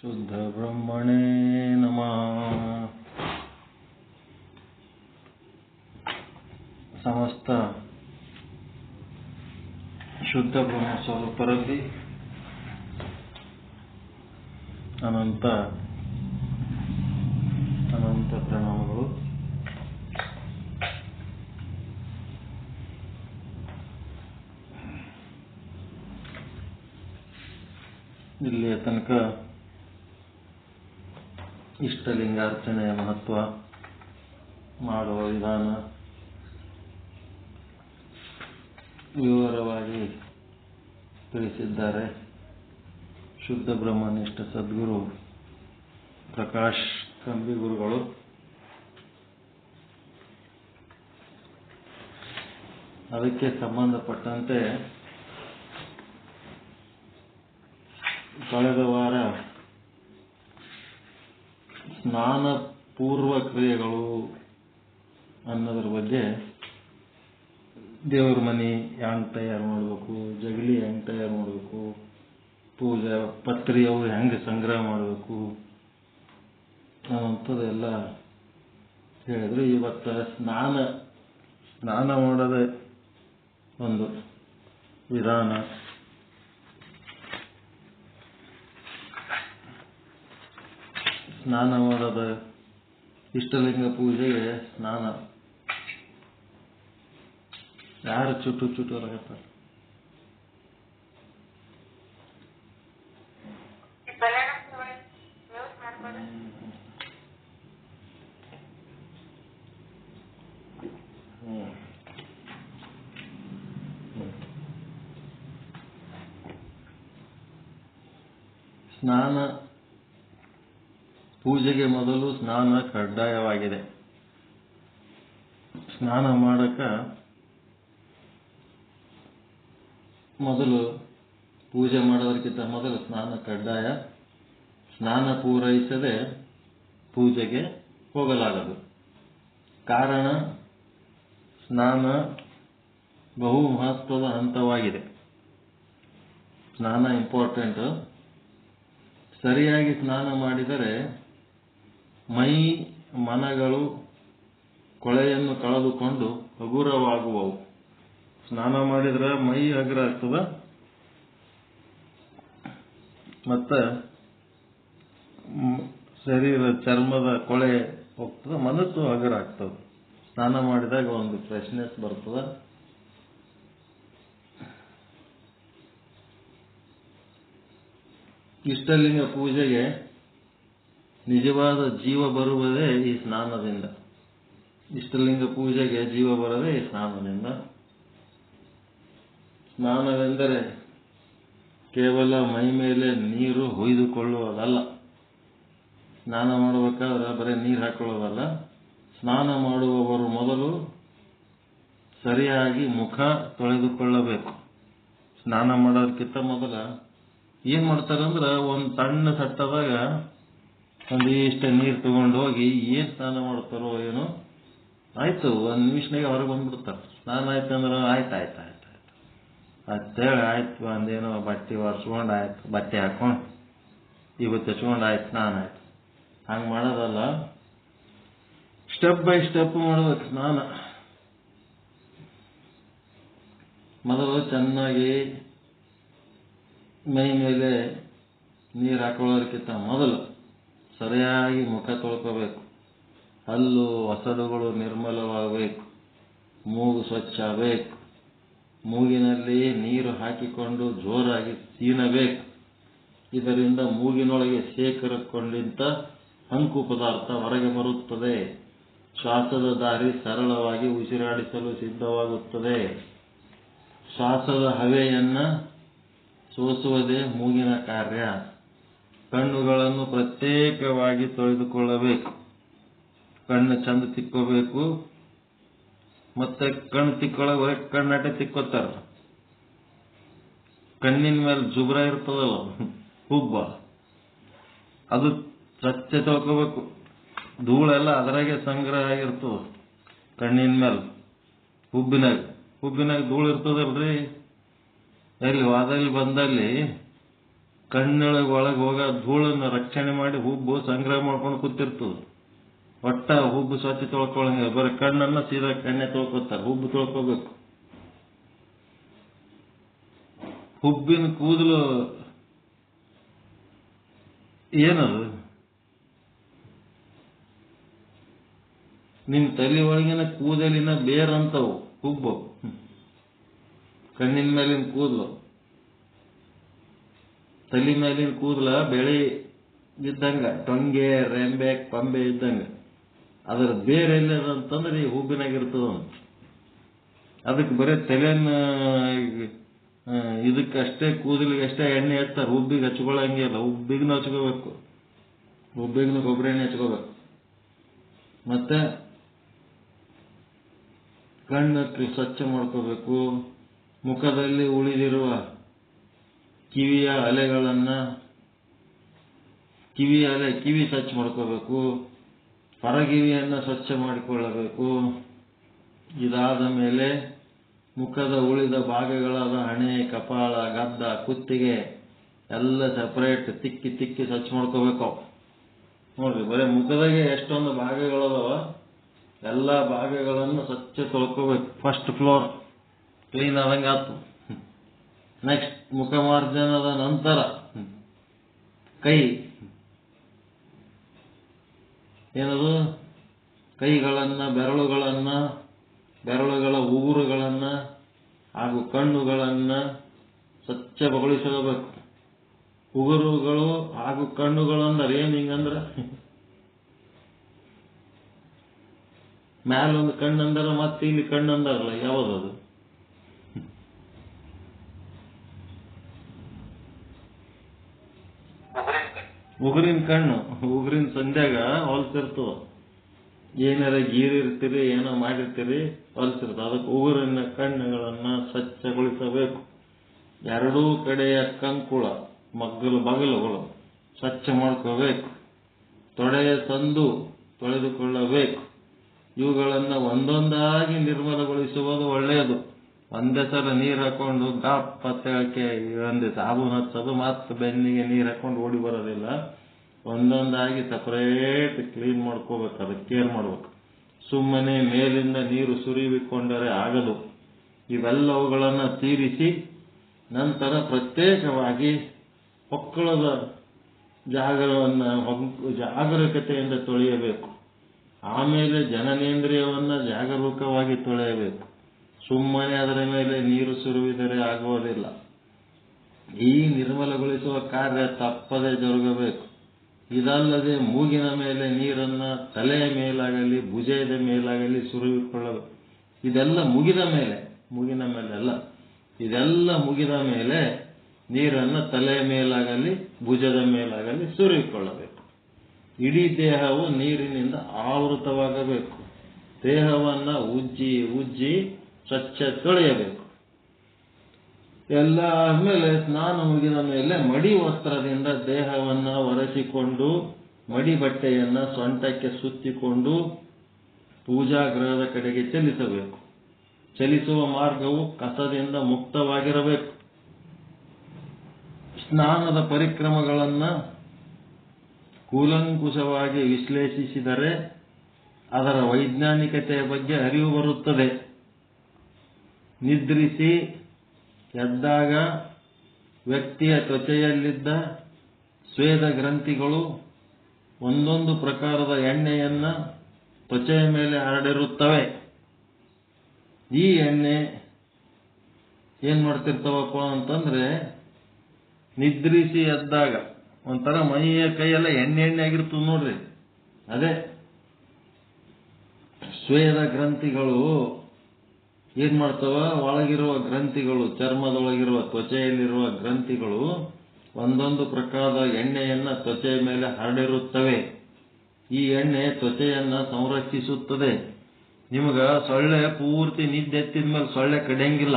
ಶುದ್ಧ ಬ್ರಹ್ಮಣೇ ನಮಃ. ಸಮಸ್ತ ಶುದ್ಧ ಬ್ರಹ್ಮ ಸ್ವರೂಪರಲ್ಲಿ ಅನಂತ ಅನಂತ ಪ್ರಣಾಮಗಳು. ಇಲ್ಲಿಯ ತನಕ ಇಷ್ಟಲಿಂಗಾರ್ಚನೆಯ ಮಹತ್ವ, ಮಾಡುವ ವಿಧಾನ ವಿವರವಾಗಿ ತಿಳಿಸಿದ್ದಾರೆ ಶುದ್ಧ ಬ್ರಹ್ಮನಿಷ್ಠ ಸದ್ಗುರು ಪ್ರಕಾಶ್ ಕಂಬಿ ಗುರುಗಳು. ಅದಕ್ಕೆ ಸಂಬಂಧಪಟ್ಟಂತೆ ಕಳೆದ ವಾರ ಸ್ನಾನ ಪೂರ್ವ ಕ್ರಿಯೆಗಳು ಅನ್ನೋದ್ರ ಬಗ್ಗೆ, ದೇವ್ರ ಮನೆ ಹೆಂಗೆ ತಯಾರು ಮಾಡಬೇಕು, ಜಗಲಿ ಹೆಂಗೆ ತಯಾರು ಮಾಡಬೇಕು, ಪೂಜೆ ಪತ್ರಿ ಅವು ಹೆಂಗೆ ಸಂಗ್ರಹ ಮಾಡಬೇಕು ಅಂಥದ್ದೆಲ್ಲ ಹೇಳಿದ್ರು. ಇವತ್ತು ಸ್ನಾನ ಮಾಡೋದೇ ಒಂದು ವಿಧಾನ. ಸ್ನಾನ ಮಾಡೋದು ಇಷ್ಟಲಿಂಗ ಪೂಜೆಗೆ ಸ್ನಾನ. ಯಾರು ಚುಟ್ಟು ಹೊರಗತ್ತಾರೆ? ಸ್ನಾನ ಪೂಜೆಗೆ ಮೊದಲು ಸ್ನಾನ ಕಡ್ಡಾಯವಾಗಿದೆ. ಸ್ನಾನ ಮಾಡಕ ಮೊದಲು, ಪೂಜೆ ಮಾಡೋದಕ್ಕಿಂತ ಮೊದಲು ಸ್ನಾನ ಕಡ್ಡಾಯ. ಸ್ನಾನ ಪೂರೈಸದೆ ಪೂಜೆಗೆ ಹೋಗಲಾಗದು. ಕಾರಣ, ಸ್ನಾನ ಬಹು ಮಹತ್ವದ ಹಂತವಾಗಿದೆ. ಸ್ನಾನ ಇಂಪಾರ್ಟೆಂಟ್. ಸರಿಯಾಗಿ ಸ್ನಾನ ಮಾಡಿದರೆ ಮೈ ಮನಗಳು ಕೊಳೆಯನ್ನು ಕಳೆದುಕೊಂಡು ಹಗುರವಾಗುವವು. ಸ್ನಾನ ಮಾಡಿದ್ರೆ ಮೈ ಹಗುರ ಆಗ್ತದ, ಮತ್ತು ಶರೀರ ಚರ್ಮದ ಕೊಳೆ ಹೋಗ್ತದೆ, ಮನಸ್ಸು ಹಗುರ ಆಗ್ತದೆ. ಸ್ನಾನ ಮಾಡಿದಾಗ ಒಂದು ಫ್ರೆಶ್ನೆಸ್ ಬರ್ತದೆ. ಇಷ್ಟಲಿಂಗ ಪೂಜೆಗೆ ನಿಜವಾದ ಜೀವ ಬರುವುದೇ ಈ ಸ್ನಾನದಿಂದ. ಇಷ್ಟಲಿಂಗ ಪೂಜೆಗೆ ಜೀವ ಬರೋದೇ ಈ ಸ್ನಾನದಿಂದ. ಸ್ನಾನವೆಂದರೆ ಕೇವಲ ಮೈ ಮೇಲೆ ನೀರು ಹೊಯ್ದುಕೊಳ್ಳುವುದಲ್ಲ. ಸ್ನಾನ ಮಾಡಬೇಕಾದ್ರೆ ಬರೀ ನೀರು ಹಾಕೊಳ್ಳೋದಲ್ಲ. ಸ್ನಾನ ಮಾಡುವವರು ಮೊದಲು ಸರಿಯಾಗಿ ಮುಖ ತೊಳೆದುಕೊಳ್ಳಬೇಕು. ಸ್ನಾನ ಮಾಡೋದಕ್ಕಿಂತ ಮೊದಲ ಏನ್ ಮಾಡ್ತಾರಂದ್ರೆ, ಒಂದು ಸಣ್ಣ ತಟ್ಟದಾಗ ಒಂದಿಷ್ಟು ನೀರು ತಗೊಂಡು ಹೋಗಿ ಏನ್ ಸ್ನಾನ ಮಾಡ್ತಾರೋ ಏನೋ, ಆಯ್ತು ಒಂದು ನಿಮಿಷನಾಗೆ ಹೊರಗೆ ಬಂದ್ಬಿಡ್ತಾರೆ. ಸ್ನಾನ ಆಯ್ತು ಅಂದ್ರೆ ಆಯ್ತು ಅಂತೇಳಿ ಆಯ್ತು, ಒಂದೇನೋ ಬಟ್ಟೆ ಒರೆಸ್ಕೊಂಡು ಆಯ್ತು, ಬಟ್ಟೆ ಹಾಕೊಂಡು ಇವತ್ತು ಹಚ್ಕೊಂಡು ಆಯ್ತು, ಸ್ನಾನ ಆಯ್ತು. ಹಂಗೆ ಮಾಡೋದಲ್ಲ, ಸ್ಟೆಪ್ ಬೈ ಸ್ಟೆಪ್ ಮಾಡ್ಬೇಕು ಸ್ನಾನ. ಮೊದಲು ಚೆನ್ನಾಗಿ ಮೈ ಮೇಲೆ ನೀರು ಹಾಕೊಳ್ಳೋದಕ್ಕಿಂತ ಮೊದಲು ಸರಿಯಾಗಿ ಮುಖ ತೊಳ್ಕೋಬೇಕು. ಹಲ್ಲು ಒಸಡುಗಳು ನಿರ್ಮಲವಾಗಬೇಕು. ಮೂಗು ಸ್ವಚ್ಛ ಆಗಬೇಕು. ಮೂಗಿನಲ್ಲಿ ನೀರು ಹಾಕಿಕೊಂಡು ಜೋರಾಗಿ ಸೀನಬೇಕು. ಇದರಿಂದ ಮೂಗಿನೊಳಗೆ ಶೇಖರಿಸಿಕೊಂಡಿದ್ದ ಹಂಕು ಪದಾರ್ಥ ಹೊರಗೆ ಬರುತ್ತದೆ. ಶ್ವಾಸದ ದಾರಿ ಸರಳವಾಗಿ ಉಸಿರಾಡಿಸಲು ಸಿದ್ಧವಾಗುತ್ತದೆ. ಶ್ವಾಸದ ಹವೆಯನ್ನು ಸೋಸುವುದೇ ಮೂಗಿನ ಕಾರ್ಯ. ಕಣ್ಣುಗಳನ್ನು ಪ್ರತ್ಯೇಕವಾಗಿ ತೊಳೆದುಕೊಳ್ಳಬೇಕು. ಕಣ್ಣು ಚಂದ ತಿಕ್ಕೋಬೇಕು. ಮತ್ತೆ ಕಣ್ಣು ತಿಕ್ಕೊಳ್ಳೋಕೆ ಕಣ್ಣಾಟೆ ತಿಕ್ಕೋತಾರ. ಕಣ್ಣಿನ ಮೇಲೆ ಜುಬ್ರ ಇರ್ತದಲ್ಲ, ಹುಬ್ಬ, ಅದು ಸ್ವಚ್ಛ ತೊಳ್ಕೋಬೇಕು. ಧೂಳೆಲ್ಲ ಅದರಾಗೆ ಸಂಗ್ರಹ ಆಗಿರ್ತದೆ ಕಣ್ಣಿನ ಮೇಲೆ. ಹುಬ್ಬಿನಾಗ ಧೂಳು ಇರ್ತದಲ್ರಿ. ಎಲ್ಲಿ ವಾದಲ್ಲಿ ಬಂದಲ್ಲಿ ಒಳಗೆ ಹೋಗೋ ಧೂಳನ್ನು ರಕ್ಷಣೆ ಮಾಡಿ ಹುಬ್ಬು ಸಂಗ್ರಹ ಮಾಡ್ಕೊಂಡು ಕೂತಿರ್ತದೆ. ಒಟ್ಟ ಹುಬ್ಬು ಸ್ವಚ್ಛ ತೊಳ್ಕೊಳಂಗ ಬರೀ ಕಣ್ಣನ್ನ ಸೀದಾ ಕಣ್ಣೆ ತೊಳ್ಕೊತಾರೆ. ಹುಬ್ಬು ತೊಳ್ಕೋಬೇಕು. ಹುಬ್ಬಿನ ಕೂದಲು ಏನದು? ನಿಮ್ ತಲೆ ಒಳಗಿನ ಕೂದಲಿನ ಬೇರಂತವು ಹುಬ್ಬು. ಕಣ್ಣಿನ ಮೇಲಿನ ಕೂದಲು, ತಲೆ ಮೇಲಿನ ಕೂದಲ ಬೆಳೆ ಇದ್ದಂಗ, ಟೊಂಗೆ, ರೆಂಬೆ, ಕೊಂಬೆ ಇದ್ದಂಗ. ಅದರ ಬೇರೆ ಎಲ್ಲದಂತಂದ್ರೆ ಈ ಹುಬ್ಬಿನಾಗಿರ್ತದ. ಅದಕ್ಕೆ ಬರೀ ತಲೆಯನ್ನ ಇದಕ್ಕಷ್ಟೇ ಕೂದಲಿಗೆ ಅಷ್ಟೇ ಎಣ್ಣೆ ಹಚ್ತಾರೆ. ಹುಬ್ಬಿಗೆ ಹಚ್ಕೊಳ್ಳಂಗಿಲ್ಲ. ಹುಬ್ಬಿಗೂ ಹಚ್ಕೋಬೇಕು. ಹುಬ್ಬಿಗೂ ಗೊಬ್ಬರ ಎಣ್ಣೆ ಹಚ್ಕೋಬೇಕು. ಮತ್ತೆ ಕಣ್ಣು ಸ್ವಚ್ಛ ಮಾಡ್ಕೋಬೇಕು. ಮುಖದಲ್ಲಿ ಉಳಿದಿರುವ ಕಿವಿಯ ಕಿವಿ ಸ್ವಚ್ಛ ಮಾಡ್ಕೋಬೇಕು. ಹೊರಗಿವಿಯನ್ನ ಸ್ವಚ್ಛ ಮಾಡಿಕೊಳ್ಳಬೇಕು. ಇದಾದ ಮೇಲೆ ಮುಖದ ಉಳಿದ ಭಾಗಗಳಾದ ಹಣೆ, ಕಪಾಳ, ಗದ್ದ, ಕುತ್ತಿಗೆ ಎಲ್ಲ ಸಪರೇಟ್ ತಿಕ್ಕಿ ಸ್ವಚ್ಛ ಮಾಡ್ಕೋಬೇಕು. ನೋಡ್ರಿ, ಬರೀ ಮುಖದಾಗೆ ಎಷ್ಟೊಂದು ಭಾಗಗಳದಾವ. ಎಲ್ಲ ಭಾಗಗಳನ್ನು ಸ್ವಚ್ಛ ತೊಳ್ಕೋಬೇಕು. ಫಸ್ಟ್ ಫ್ಲೋರ್ ಕ್ಲೀನ್ ಆದಂಗೆ ಆತು. ನೆಕ್ಸ್ಟ್ ಮುಖ ಮಾರ್ಜನದ ನಂತರ ಕೈ, ಏನದು, ಕೈಗಳನ್ನ, ಬೆರಳುಗಳ ಉಗುರುಗಳನ್ನ ಹಾಗೂ ಕಣ್ಣುಗಳನ್ನ ಸ್ವಚ್ಛಗೊಳಿಸಬೇಕು. ಉಗುರುಗಳು ಹಾಗೂ ಕಣ್ಣುಗಳಂದ್ರೆ ಏನ್? ಹಿಂಗಂದ್ರ ಮ್ಯಾಲೊಂದು ಕಣ್ಣಂದಾರ ಮತ್ತೆ ಇಲ್ಲಿ ಕಣ್ಣಂದಾರಲ್ಲ, ಯಾವ್ದದು? ಉಗುರಿನ ಕಣ್ಣು. ಉಗುರಿನ ಸಂಧ್ಯಾಗ ಹೊಲ್ಸಿರ್ತವ. ಏನಾರ ಗೀರಿರ್ತೀರಿ, ಏನೋ ಮಾಡಿರ್ತೀರಿ, ಹೊಲ್ಸಿರ್ತವ. ಅದಕ್ಕೆ ಉಗುರಿನ ಕಣ್ಣುಗಳನ್ನ ಸ್ವಚ್ಛಗೊಳಿಸಬೇಕು. ಎರಡೂ ಕಡೆಯ ಕಂಕುಳ, ಬಗಲುಗಳು ಸ್ವಚ್ಛ ಮಾಡ್ಕೋಬೇಕು. ತೊಡೆಯ ಸಂದು ತೊಳೆದುಕೊಳ್ಳಬೇಕು. ಇವುಗಳನ್ನ ಒಂದೊಂದಾಗಿ ನಿರ್ಮಲಗೊಳಿಸುವುದು ಒಳ್ಳೆಯದು. ಒಂದೇ ಸಲ ನೀರು ಹಾಕೊಂಡು ಗಾಪ್ ತೆಳಕೆ ಒಂದು ಸಾಬೂನು ಹಚ್ಚೋದು, ಮತ್ತೆ ಬೆನ್ನಿಗೆ ನೀರು ಹಾಕೊಂಡು ಓಡಿ ಬರೋದಿಲ್ಲ. ಒಂದೊಂದಾಗಿ ಸಪರೇಟ್ ಕ್ಲೀನ್ ಮಾಡ್ಕೋಬೇಕು. ಅದಕ್ಕೆ ಕೇರ್ ಮಾಡ್ಬೇಕು. ಸುಮ್ಮನೆ ಮೇಲಿಂದ ನೀರು ಸುರಿವಿಕೊಂಡರೆ ಆಗದು. ಇವೆಲ್ಲವುಗಳನ್ನ ತೀರಿಸಿ ನಂತರ ಪ್ರತ್ಯೇಕವಾಗಿ ಹೊಕ್ಕಳದ ಜಾಗರೂಕತೆಯಿಂದ ತೊಳೆಯಬೇಕು. ಆಮೇಲೆ ಜನನೇಂದ್ರಿಯವನ್ನ ಜಾಗರೂಕವಾಗಿ ತೊಳೆಯಬೇಕು. ಸುಮ್ಮನೆ ಅದರ ಮೇಲೆ ನೀರು ಸುರುವಿದರೆ ಆಗುವುದಿಲ್ಲ. ಈ ನಿರ್ಮಲಗೊಳಿಸುವ ಕಾರ್ಯ ತಪ್ಪದೆ ಜರುಗಬೇಕು. ಇದಲ್ಲದೆ ಮೂಗಿನ ಮೇಲೆ ನೀರನ್ನ ತಲೆಯ ಮೇಲಾಗಲಿ ಭುಜದ ಮೇಲಾಗಲಿ ಸುರಿದುಕೊಳ್ಳಬೇಕು. ಇದೆಲ್ಲ ಮುಗಿದ ಮೇಲೆ ಅಲ್ಲ, ಇದೆಲ್ಲ ಮುಗಿದ ಮೇಲೆ ನೀರನ್ನ ತಲೆಯ ಮೇಲಾಗಲಿ ಭುಜದ ಮೇಲಾಗಲಿ ಸುರಿದುಕೊಳ್ಳಬೇಕು. ಇಡೀ ದೇಹವು ನೀರಿನಿಂದ ಆವೃತವಾಗಬೇಕು. ದೇಹವನ್ನ ಉಜ್ಜಿ ಸ್ವಚ್ಛ ತೊಳೆಯಬೇಕು. ಎಲ್ಲ ಆದ್ಮೇಲೆ ಸ್ನಾನ ಮುಗಿದ ಮೇಲೆ ಮಡಿ ವಸ್ತ್ರದಿಂದ ದೇಹವನ್ನ ಒರೆಸಿಕೊಂಡು ಮಡಿ ಬಟ್ಟೆಯನ್ನ ಸೊಂಟಕ್ಕೆ ಸುತ್ತಿಕೊಂಡು ಪೂಜಾ ಗೃಹದ ಕಡೆಗೆ ಚಲಿಸಬೇಕು. ಚಲಿಸುವ ಮಾರ್ಗವು ಕಸದಿಂದ ಮುಕ್ತವಾಗಿರಬೇಕು. ಸ್ನಾನದ ಪರಿಕ್ರಮಗಳನ್ನ ಕೂಲಂಕುಷವಾಗಿ ವಿಶ್ಲೇಷಿಸಿದರೆ ಅದರ ವೈಜ್ಞಾನಿಕತೆಯ ಬಗ್ಗೆ ಅರಿವು ಬರುತ್ತದೆ. ನಿದ್ರಿಸಿ ಎದ್ದಾಗ ವ್ಯಕ್ತಿಯ ತ್ವಚೆಯಲ್ಲಿದ್ದ ಸ್ವೇದ ಗ್ರಂಥಿಗಳು ಒಂದೊಂದು ಪ್ರಕಾರದ ಎಣ್ಣೆಯನ್ನ ತ್ವಚೆಯ ಮೇಲೆ ಹರಡಿರುತ್ತವೆ. ಈ ಎಣ್ಣೆ ಏನ್ ಮಾಡ್ತಿರ್ತಾವಪ್ಪ ಅಂತಂದ್ರೆ, ನಿದ್ರಿಸಿ ಎದ್ದಾಗ ಒಂಥರ ಮೈಯ ಕೈಯೆಲ್ಲ ಎಣ್ಣೆ ಆಗಿರ್ತದೆ ನೋಡ್ರಿ. ಅದೇ ಸ್ವೇದ ಗ್ರಂಥಿಗಳು ಏನ್ ಮಾಡ್ತಾವ, ಒಳಗಿರುವ ಗ್ರಂಥಿಗಳು, ಚರ್ಮದೊಳಗಿರುವ ತ್ವಚೆಯಲ್ಲಿರುವ ಗ್ರಂಥಿಗಳು ಒಂದೊಂದು ಪ್ರಕಾರದ ಎಣ್ಣೆಯನ್ನ ತ್ವಚೆಯ ಮೇಲೆ ಹರಡಿರುತ್ತವೆ. ಈ ಎಣ್ಣೆ ತ್ವಚೆಯನ್ನ ಸಂರಕ್ಷಿಸುತ್ತದೆ. ನಿಮಗ ಸೊಳ್ಳೆ ಪೂರ್ತಿ ನಿದ್ದೆತ್ತಿದ ಮೇಲೆ ಸೊಳ್ಳೆ ಕಡಿಯಂಗಿಲ್ಲ.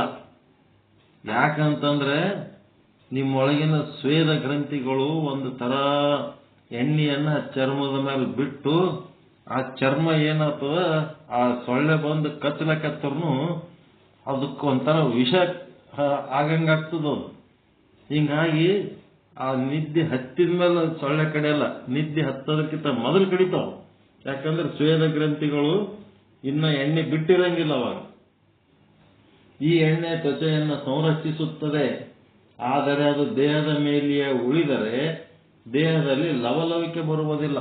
ಯಾಕಂತಂದ್ರೆ ನಿಮ್ಮೊಳಗಿನ ಸ್ವೇದ ಗ್ರಂಥಿಗಳು ಒಂದು ತರ ಎಣ್ಣೆಯನ್ನ ಚರ್ಮದ ಮೇಲೆ ಬಿಟ್ಟು, ಆ ಚರ್ಮ ಏನಾಗ್ತದ, ಆ ಸೊಳ್ಳೆ ಬಂದು ಕತ್ತರ್ನು ಅದಕ್ಕೊಂಥರ ವಿಷ ಆಗಂಗಾಗ್ತದ. ಹಿಂಗಾಗಿ ಆ ನಿದ್ದೆ ಹತ್ತಿದ ಮೇಲೆ ಸೊಳ್ಳೆ ಕಡಿಯಲ್ಲ, ನಿದ್ದೆ ಹತ್ತೋದಕ್ಕಿಂತ ಮೊದಲು ಕಡಿತಾವ. ಯಾಕಂದ್ರೆ ಸ್ವೇದ ಗ್ರಂಥಿಗಳು ಇನ್ನ ಎಣ್ಣೆ ಬಿಟ್ಟಿರಂಗಿಲ್ಲ ಅವಾಗ. ಈ ಎಣ್ಣೆ ತ್ವಚೆಯನ್ನು ಸಂರಕ್ಷಿಸುತ್ತದೆ. ಆದರೆ ಅದು ದೇಹದ ಮೇಲೆಯೇ ಉಳಿದರೆ ದೇಹದಲ್ಲಿ ಲವಲವಿಕೆ ಬರುವುದಿಲ್ಲ.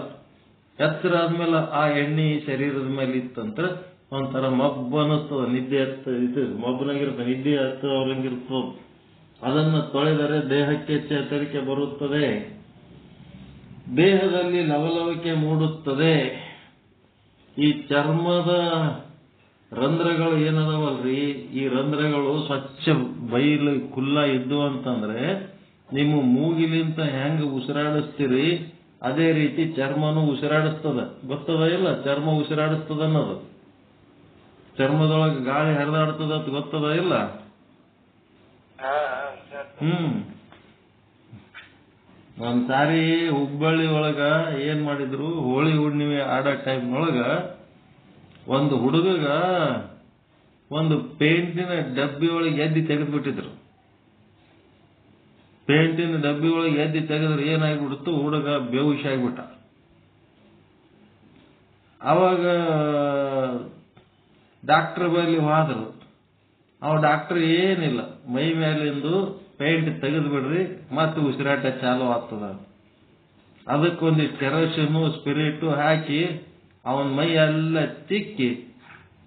ಎತ್ತರ ಆದ್ಮೇಲೆ ಆ ಎಣ್ಣೆ ಶರೀರದ ಮೇಲೆ ಇತ್ತಂದ್ರೆ ಒಂಥರ ಮಬ್ಬು ಅನ್ನಿಸ್ತದ, ನಿದ್ದೆ ಮಬ್ಬನಾಗಿರ್ತದೆ, ನಿದ್ದೆ ಹತ್ತವ್ರಂಗಿರ್ತದ. ಅದನ್ನು ತೊಳೆದರೆ ದೇಹಕ್ಕೆ ಚೇತರಿಕೆ ಬರುತ್ತದೆ, ದೇಹದಲ್ಲಿ ಲವಲವಿಕೆ ಮೂಡುತ್ತದೆ. ಈ ಚರ್ಮದ ರಂಧ್ರಗಳು ಏನದವಲ್ರಿ, ಈ ರಂಧ್ರಗಳು ಸ್ವಚ್ಛ ಬೈಲು ಖುಲ್ಲ ಇದ್ದು ಅಂತಂದ್ರೆ ನಿಮ್ಮ ಮೂಗಿಲಿಂತ ಹೆಂಗ ಉಸಿರಾಡಿಸ್ತೀರಿ ಅದೇ ರೀತಿ ಚರ್ಮನು ಉಸಿರಾಡಿಸ್ತದ. ಗೊತ್ತದ ಇಲ್ಲ ಚರ್ಮ ಉಸಿರಾಡಿಸ್ತದ ಅನ್ನೋದು? ಚರ್ಮದೊಳಗೆ ಗಾಳಿ ಹರಿದಾಡ್ತದ ಅಂತ ಗೊತ್ತದ ಇಲ್ಲ? ಒಂದ್ಸಾರಿ ಹುಬ್ಬಳ್ಳಿ ಒಳಗ ಏನ್ ಮಾಡಿದ್ರು, ಹೋಳಿ ಹುಣ್ಣಿಮೆ ಆಡೋ ಟೈಮ್ನೊಳಗ ಒಂದು ಹುಡುಗಗ ಒಂದು ಪೇಂಟಿನ ಡಬ್ಬಿ ಒಳಗೆ ಎದ್ದಿ ತೆಗೆದ್ಬಿಟ್ಟಿದ್ರು. ಪೇಂಟಿನ ಡಬ್ಬಿ ಒಳಗೆ ಎದ್ದಿ ತೆಗೆದ್ರೆ ಏನಾಗ್ಬಿಡ್ತು, ಹುಡುಗ ಬೇಹುಷ್ ಆಗ್ಬಿಟ್ಟ. ಅವಾಗ ಡಾಕ್ಟರ್ ಬಳಿ ಹೋದ್ರು. ಅವ ಡಾಕ್ಟರ್ ಏನಿಲ್ಲ, ಮೈ ಮೇಲಿಂದು ಪೇಂಟ್ ತೆಗೆದು ಬಿಡ್ರಿ ಮತ್ತೆ ಉಸಿರಾಟ ಚಾಲು ಆಗ್ತದ. ಅದಕ್ಕೊಂದಿಷ್ಟು ಕೆರೋಸಿನ್ ಸ್ಪಿರಿಟ್ ಹಾಕಿ ಅವನ ಮೈ ಎಲ್ಲ ತಿಕ್ಕಿ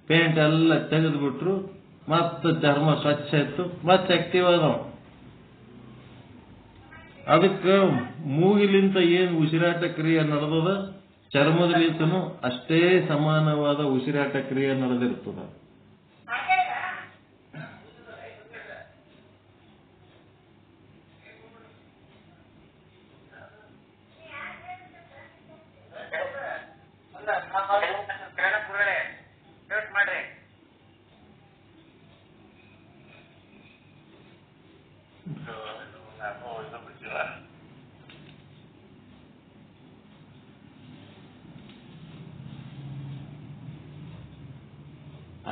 ಪೇಂಟ್ ಎಲ್ಲ ತೆಗೆದು ಬಿಟ್ರು. ಮತ್ತೆ ಚರ್ಮ ಸ್ವಚ್ಛ ಇತ್ತು, ಮತ್ತೆ ಆಕ್ಟಿವ್ ಆದವ. ಅದಕ್ಕೆ ಮೂಗಿಲಿಂತ ಏನು ಉಸಿರಾಟ ಕ್ರಿಯೆ ನಡೆದದ, ಚರ್ಮದಲಿಂತನೂ ಅಷ್ಟೇ ಸಮಾನವಾದ ಉಸಿರಾಟ ಕ್ರಿಯೆ ನಡೆದಿರ್ತದ.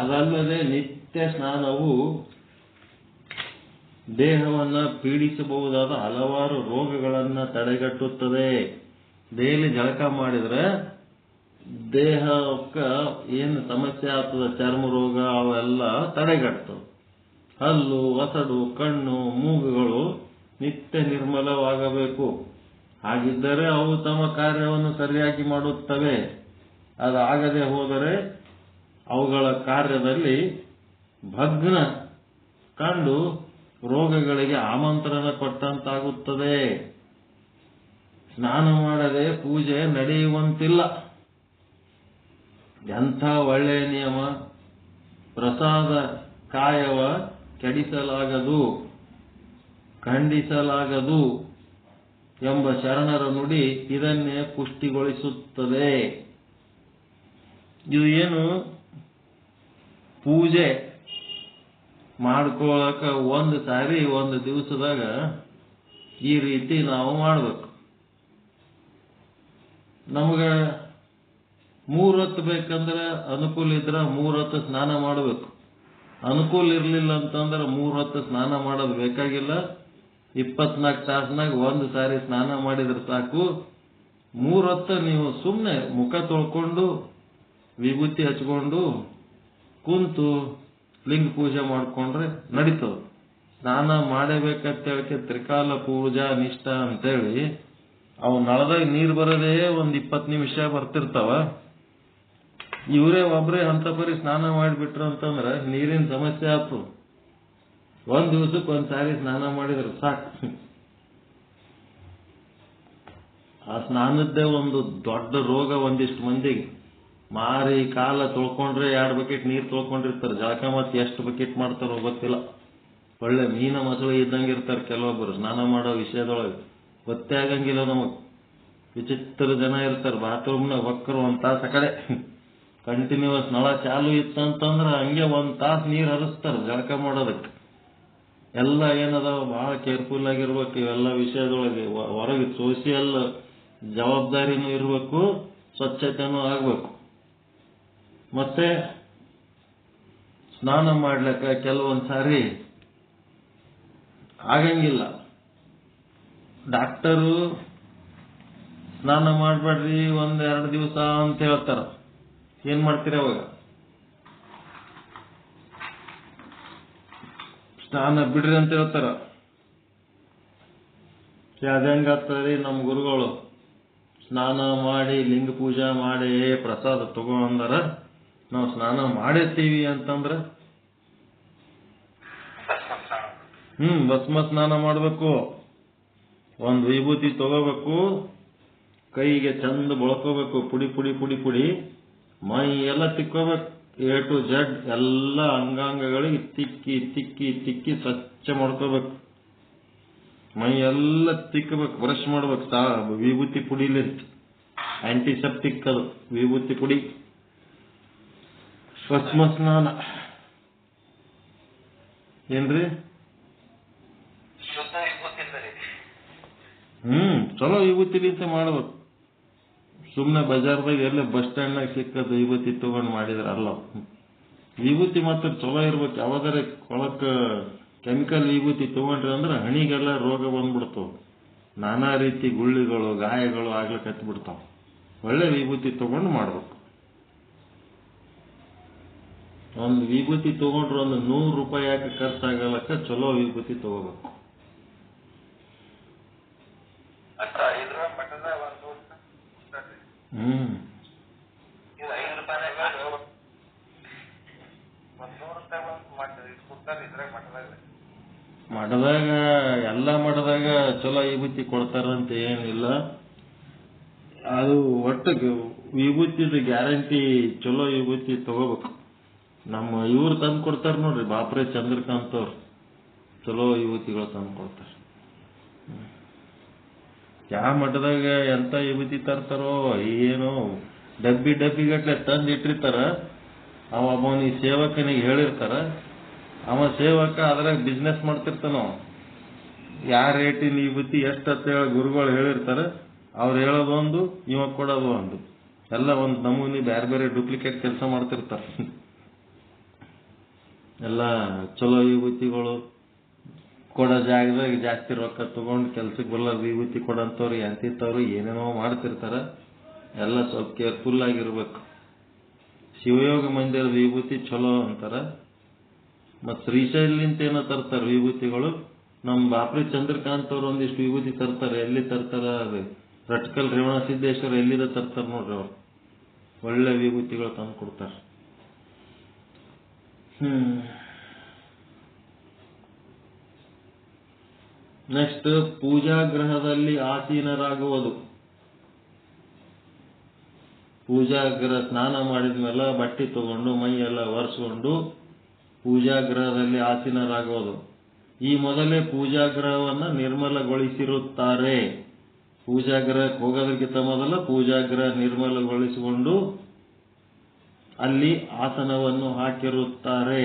ಅದಲ್ಲದೆ ನಿತ್ಯ ಸ್ನಾನವು ದೇಹವನ್ನು ಪೀಡಿಸಬಹುದಾದ ಹಲವಾರು ರೋಗಗಳನ್ನು ತಡೆಗಟ್ಟುತ್ತದೆ. ಡೈಲಿ ಜಳಕ ಮಾಡಿದ್ರೆ ದೇಹಕ್ಕೆ ಏನು ಸಮಸ್ಯೆ ಆಗ್ತದೆ, ಚರ್ಮ ರೋಗ ಅವೆಲ್ಲ ತಡೆಗಟ್ಟುತ್ತವೆ. ಹಲ್ಲು, ಒಸಡು, ಕಣ್ಣು, ಮೂಗುಗಳು ನಿತ್ಯ ನಿರ್ಮಲವಾಗಬೇಕು. ಹಾಗಿದ್ದರೆ ಅವು ತಮ್ಮ ಕಾರ್ಯವನ್ನು ಸರಿಯಾಗಿ ಮಾಡುತ್ತವೆ. ಅದಾಗದೆ ಹೋದರೆ ಅವುಗಳ ಕಾರ್ಯದಲ್ಲಿ ಭಗ್ನ ಕಂಡು ರೋಗಗಳಿಗೆ ಆಮಂತ್ರಣ ಕೊಟ್ಟಂತಾಗುತ್ತದೆ. ಸ್ನಾನ ಮಾಡದೆ ಪೂಜೆ ನಡೆಯುವಂತಿಲ್ಲ. ಎಂಥ ಒಳ್ಳೆಯ ನಿಯಮ! ಪ್ರಸಾದ ಕಾಯವ ಕೆಡಿಸಲಾಗದು, ಖಂಡಿಸಲಾಗದು ಎಂಬ ಶರಣರ ನುಡಿ ಇದನ್ನೇ ಪುಷ್ಟಿಗೊಳಿಸುತ್ತದೆ. ಇದು ಏನು, ಪೂಜೆ ಮಾಡ್ಕೊಳ್ಳಕ ಒಂದು ಸಾರಿ ಒಂದು ದಿವಸದಾಗ ಈ ರೀತಿ ನಾವು ಮಾಡಬೇಕು. ನಮಗ 3 ಹೊತ್ತು ಬೇಕಂದ್ರೆ ಅನುಕೂಲ ಇದ್ರೆ 3 ಹೊತ್ತು ಸ್ನಾನ ಮಾಡಬೇಕು. ಅನುಕೂಲ ಇರಲಿಲ್ಲ ಅಂತಂದ್ರೆ 3 ಹೊತ್ತು ಸ್ನಾನ ಮಾಡೋದು ಬೇಕಾಗಿಲ್ಲ. 24 ತಾಸಿನಾಗ ಒಂದು ಸಾರಿ ಸ್ನಾನ ಮಾಡಿದ್ರೆ ಸಾಕು. 3 ಹೊತ್ತು ನೀವು ಸುಮ್ಮನೆ ಮುಖ ತೊಳ್ಕೊಂಡು ವಿಭೂತಿ ಹಚ್ಕೊಂಡು ಕುಂತು ಲಿಂಗ ಪೂಜೆ ಮಾಡ್ಕೊಂಡ್ರೆ ನಡೀತದೆ. ಸ್ನಾನ ಮಾಡಬೇಕಂತ ಹೇಳಕ್ಕೆ ತ್ರಿಕಾಲ ಪೂಜಾ ನಿಷ್ಠ ಅಂತೇಳಿ ಅವು ನಳದಾಗ ನೀರು ಬರೋದೇ ಒಂದು 20 ನಿಮಿಷ ಬರ್ತಿರ್ತಾವ. ಇವರೇ ಒಬ್ಬರೇ ಅಂತ ಪರಿ ಸ್ನಾನ ಮಾಡಿಬಿಟ್ರು ಅಂತಂದ್ರೆ ನೀರಿನ ಸಮಸ್ಯೆ ಆಯ್ತು. ಒಂದ್ ದಿವಸಕ್ಕೆ ಒಂದ್ಸಾರಿ ಸ್ನಾನ ಮಾಡಿದ್ರೆ ಸಾಕು. ಆ ಸ್ನಾನದ್ದೇ ಒಂದು ದೊಡ್ಡ ರೋಗ ಒಂದಿಷ್ಟು ಮಂದಿಗೆ. ಮಾರಿ ಕಾಲ ತೊಳ್ಕೊಂಡ್ರೆ 2 ಬಕೆಟ್ ನೀರು ತೊಳ್ಕೊಂಡಿರ್ತಾರೆ. ಜಳಕ ಮತ್ತೆ ಎಷ್ಟು ಬಕೆಟ್ ಮಾಡ್ತಾರೋ ಗೊತ್ತಿಲ್ಲ. ಒಳ್ಳೆ ಮೀನ ಮಸಳು ಇದ್ದಂಗೆ ಇರ್ತಾರೆ ಕೆಲವೊಬ್ಬರು ಸ್ನಾನ ಮಾಡೋ ವಿಷಯದೊಳಗೆ. ಗೊತ್ತೇ ಆಗಂಗಿಲ್ಲ ನಮಗ್. ವಿಚಿತ್ರ ಜನ ಇರ್ತಾರೆ. ಬಾತ್ರೂಮ್ನಾಗ ಒಕ್ಕರು 1 ತಾಸು ಆ ಕಡೆ ಕಂಟಿನ್ಯೂಸ್ ನಳ ಚಾಲು ಇತ್ತಂತಂದ್ರೆ ಹಂಗೆ 1 ತಾಸು ನೀರು ಹರಿಸ್ತಾರೆ ಜಳಕ ಮಾಡೋದಕ್ಕೆ. ಎಲ್ಲ ಏನದಾವ ಬಹಳ ಕೇರ್ಫುಲ್ ಆಗಿರ್ಬೇಕು ಇವೆಲ್ಲ ವಿಷಯದೊಳಗೆ. ಹೊರಗೆ ಸೋಷಿಯಲ್ ಜವಾಬ್ದಾರಿನೂ ಇರಬೇಕು, ಸ್ವಚ್ಛತೆನೂ ಆಗ್ಬೇಕು. ಮತ್ತೆ ಸ್ನಾನ ಮಾಡ್ಲಿಕ್ಕೆ ಕೆಲವೊಂದ್ ಸಾರಿ ಆಗಂಗಿಲ್ಲ. ಡಾಕ್ಟರು ಸ್ನಾನ ಮಾಡಬೇಡ್ರಿ 1-2 ದಿವಸ ಅಂತ ಹೇಳ್ತಾರ. ಏನ್ ಮಾಡ್ತೀರಿ ಅವಾಗ? ಸ್ನಾನ ಬಿಡ್ರಿ ಅಂತ ಹೇಳ್ತಾರ. ಅದಂಗಾಗ್ತದ್ರಿ, ನಮ್ಮ ಗುರುಗಳು ಸ್ನಾನ ಮಾಡಿ ಲಿಂಗ ಪೂಜಾ ಮಾಡಿ ಪ್ರಸಾದ ತಗೋ ಅಂದಾರ. ನಾವು ಸ್ನಾನ ಮಾಡಿರ್ತೀವಿ ಅಂತಂದ್ರ ಭಸ್ಮ ಸ್ನಾನ ಮಾಡ್ಬೇಕು. ಒಂದು ವಿಭೂತಿ ತಗೋಬೇಕು, ಕೈಗೆ ಚಂದ ಬಳಕೋಬೇಕು, ಪುಡಿ ಪುಡಿ ಪುಡಿ ಪುಡಿ, ಮೈ ಎಲ್ಲ ತಿಕ್ಕೋಬೇಕು. A to Z ಎಲ್ಲ ಅಂಗಾಂಗಗಳಿಗೆ ತಿಕ್ಕಿ ತಿಕ್ಕಿ ತಿಕ್ಕಿ ಸ್ವಚ್ಛ ಮಾಡ್ಕೋಬೇಕು. ಮೈ ಎಲ್ಲ ತಿಕ್ಕಬೇಕು, ಬ್ರಷ್ ಮಾಡ್ಬೇಕು ವಿಭೂತಿ ಪುಡಿಲಿ. ಆಂಟಿಸೆಪ್ಟಿಕ್ ಅದು ವಿಭೂತಿ ಪುಡಿ. ಭಸ್ಮ ಸ್ನಾನ ಏನ್ರಿ? ಚಲೋ ವಿಭೂತಿಲಿ ಅಂತ ಮಾಡ್ಬೇಕು. ಸುಮ್ಮನೆ ಬಜಾರ್ದಾಗ ಎಲ್ಲ ಬಸ್ ಸ್ಟ್ಯಾಂಡ್ನಾಗ ಸಿಕ್ಕದ ವಿಭೂತಿ ತಗೊಂಡು ಮಾಡಿದ್ರ ಅಲ್ಲ. ವಿಭೂತಿ ಮಾತ್ರ ಚಲೋ ಇರ್ಬೇಕು. ಯಾವ್ದಾರ ಕೊಳಕ ಕೆಮಿಕಲ್ ವಿಭೂತಿ ತಗೊಂಡ್ರಿ ಅಂದ್ರೆ ಹಣಿಗೆಲ್ಲ ರೋಗ ಬಂದ್ಬಿಡ್ತಾವ, ನಾನಾ ರೀತಿ ಗುಳ್ಳಿಗಳು ಗಾಯಗಳು ಆಗ್ಲಿಕ್ಕೆ ಹತ್ಬಿಡ್ತಾವ. ಒಳ್ಳೆ ವಿಭೂತಿ ತಗೊಂಡು ಮಾಡ್ಬೇಕು. ಒಂದು ವಿಭೂತಿ ತಗೊಂಡ್ರೆ ಒಂದು 100 ರೂಪಾಯಿ ಯಾಕೆ ಖರ್ಚಾಗಲಕ್ಕ ಚಲೋ ವಿಭೂತಿ ತಗೋಬೇಕು. ಮಠದಾಗ ಎಲ್ಲ ಮಠದಾಗ ಚಲೋ ವಿಭೂತಿ ಕೊಡ್ತಾರಂತ ಏನಿಲ್ಲ. ಅದು ಒಟ್ಟು ವಿಭೂತಿದ ಗ್ಯಾರಂಟಿ ಚಲೋ ವಿಭೂತಿ ತಗೋಬೇಕು. ನಮ್ಮ ಇವ್ರು ತಂದು ಕೊಡ್ತಾರ ನೋಡ್ರಿ, ಬಾಪ್ರೆ ಚಂದ್ರಕಾಂತ್ ಅವ್ರು ಚಲೋ ವಿಭೂತಿಗಳು ತಂದು ಕೊಡ್ತಾರ. ಯಾವ ಮಠದಾಗ ಎಂತ ವಿಭೂತಿ ತರ್ತಾರೋ ಏನೋ, ಡಬ್ಬಿ ಡಬ್ಬಿ ಗಟ್ಲೆ ತಂದು ಇಟ್ಟಿರ್ತಾರ. ಅವನಿಗೆ ಸೇವಕನಿಗೆ ಹೇಳಿರ್ತಾರ, ಅವ ಸೇವಕ ಅದ್ರಾಗ ಬಿಸ್ನೆಸ್ ಮಾಡ್ತಿರ್ತಾನ. ಯಾವ ರೇಟಿನ ವಿಭೂತಿ ಎಷ್ಟು ಅಂತ ಹೇಳಿ ಗುರುಗಳು ಹೇಳಿರ್ತಾರ. ಅವ್ರು ಹೇಳೋದೊಂದು, ಇವ ಕೊಡೋದು ಒಂದು, ಎಲ್ಲ ಒಂದು ನಮೂನಿ ಬೇರೆ ಬೇರೆ ಡೂಪ್ಲಿಕೇಟ್ ಕೆಲಸ ಮಾಡ್ತಿರ್ತಾರ. ಎಲ್ಲ ಚಲೋ ವಿಭೂತಿಗಳು ಕೊಡೋ ಜಾಗದಾಗ ಜಾಸ್ತಿ ರೊಕ್ಕ ತಗೊಂಡು ಕೆಲ್ಸಕ್ಕೆ ಬರಲ್ಲ ವಿಭೂತಿ ಕೊಡಂತವ್ರು ಎಂತಿತ್ತವ್ರು ಏನೇನೋ ಮಾಡ್ತಿರ್ತಾರ. ಎಲ್ಲ ಸ್ವಲ್ಪ ಕೇರ್ಫುಲ್ ಆಗಿರ್ಬೇಕು. ಶಿವಯೋಗ ಮಂದಿರದ ವಿಭೂತಿ ಚಲೋ ಅಂತಾರ. ಮತ್ ಶ್ರೀಶೈಲಿಂತ ಏನೋ ತರ್ತಾರ ವಿಭೂತಿಗಳು. ನಮ್ ಬಾಪ್ರಿ ಚಂದ್ರಕಾಂತ್ ಅವ್ರು ಒಂದಿಷ್ಟು ವಿಭೂತಿ ತರ್ತಾರೆ. ಎಲ್ಲಿ ತರ್ತಾರ? ಅದು ರಟ್ಕಲ್ ರೇವಣ ಸಿದ್ದೇಶ್ವರ ಎಲ್ಲಿದ ತರ್ತಾರ ನೋಡ್ರಿ. ಅವ್ರು ಒಳ್ಳೆ ವಿಭೂತಿಗಳು ತಂದು ಕೊಡ್ತಾರ. ನೆಕ್ಸ್ಟ್, ಪೂಜಾಗ್ರಹದಲ್ಲಿ ಆಸೀನರಾಗುವುದು. ಪೂಜಾಗ್ರಹ ಸ್ನಾನ ಮಾಡಿದ್ಮೇಲೆ ಬಟ್ಟೆ ತಗೊಂಡು ಮೈ ಎಲ್ಲ ಒರೆಸ್ಕೊಂಡು ಪೂಜಾಗ್ರಹದಲ್ಲಿ ಆಸೀನರಾಗುವುದು. ಈ ಮೊದಲೇ ಪೂಜಾಗ್ರಹವನ್ನ ನಿರ್ಮಲಗೊಳಿಸಿರುತ್ತಾರೆ. ಪೂಜಾಗ್ರಹಕ್ಕೆ ಹೋಗೋದಕ್ಕಿಂತ ಮೊದಲ ಪೂಜಾಗ್ರಹ ನಿರ್ಮಲಗೊಳಿಸಿಕೊಂಡು ಅಲ್ಲಿ ಆಸನವನ್ನು ಹಾಕಿರುತ್ತಾರೆ.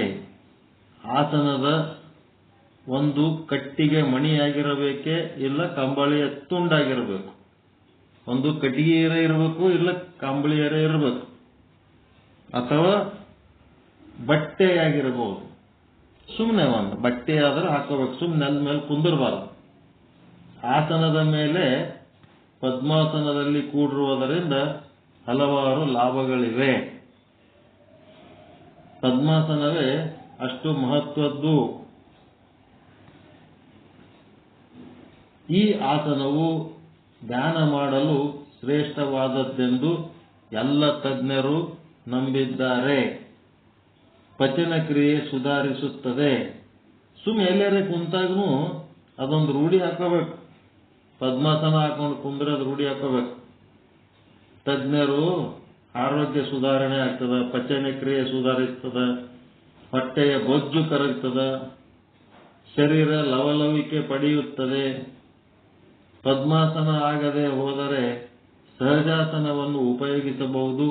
ಆಸನದ ಒಂದು ಕಟ್ಟಿಗೆ ಮಣಿಯಾಗಿರಬೇಕೆ, ಇಲ್ಲ ಕಂಬಳಿಯ ತುಂಡಾಗಿರಬೇಕು. ಒಂದು ಕಟ್ಟಿಗೆಯರೇ ಇರಬೇಕು, ಇಲ್ಲ ಕಂಬಳಿಯರೇ ಇರಬೇಕು, ಅಥವಾ ಬಟ್ಟೆಯಾಗಿರಬಹುದು. ಸುಮ್ಮನೆ ಒಂದು ಬಟ್ಟೆ ಆದ್ರೆ ಹಾಕೋಬೇಕು, ಸುಮ್ಮನೆ ನೆಲದ ಮೇಲೆ ಕುಂದಿರಬಾರದು. ಆಸನದ ಮೇಲೆ ಪದ್ಮಾಸನದಲ್ಲಿ ಕೂಡಿರುವುದರಿಂದ ಹಲವಾರು ಲಾಭಗಳಿವೆ. ಪದ್ಮಾಸನವೇ ಅಷ್ಟು ಮಹತ್ವದ್ದು. ಈ ಆಸನವು ಧ್ಯಾನ ಮಾಡಲು ಶ್ರೇಷ್ಠವಾದದ್ದೆಂದು ಎಲ್ಲ ತಜ್ಞರು ನಂಬಿದ್ದಾರೆ. ಪಚನ ಕ್ರಿಯೆ ಸುಧಾರಿಸುತ್ತದೆ. ಎಲ್ಲಾರೆ ಕುಂತಾಗೂ ಅದೊಂದು ರೂಢಿ ಹಾಕೋಬೇಕು. ಪದ್ಮಾಸನ ಹಾಕೊಂಡು ಕುಂದ್ರದ ರೂಢಿ ಹಾಕೋಬೇಕು. ತಜ್ಞರು ಆರೋಗ್ಯ ಸುಧಾರಣೆ ಆಗ್ತದ, ಪಚನ ಕ್ರಿಯೆ ಸುಧಾರಿಸ್ತದ, ಹೊಟ್ಟೆಯ ಬೊಜ್ಜು ಕರಗ್ತದ, ಶರೀರ ಲವಲವಿಕೆ ಪಡೆಯುತ್ತದೆ. ಪದ್ಮಾಸನ ಆಗದೆ ಹೋದರೆ ಸಹಜಾಸನವನ್ನು ಉಪಯೋಗಿಸಬಹುದು.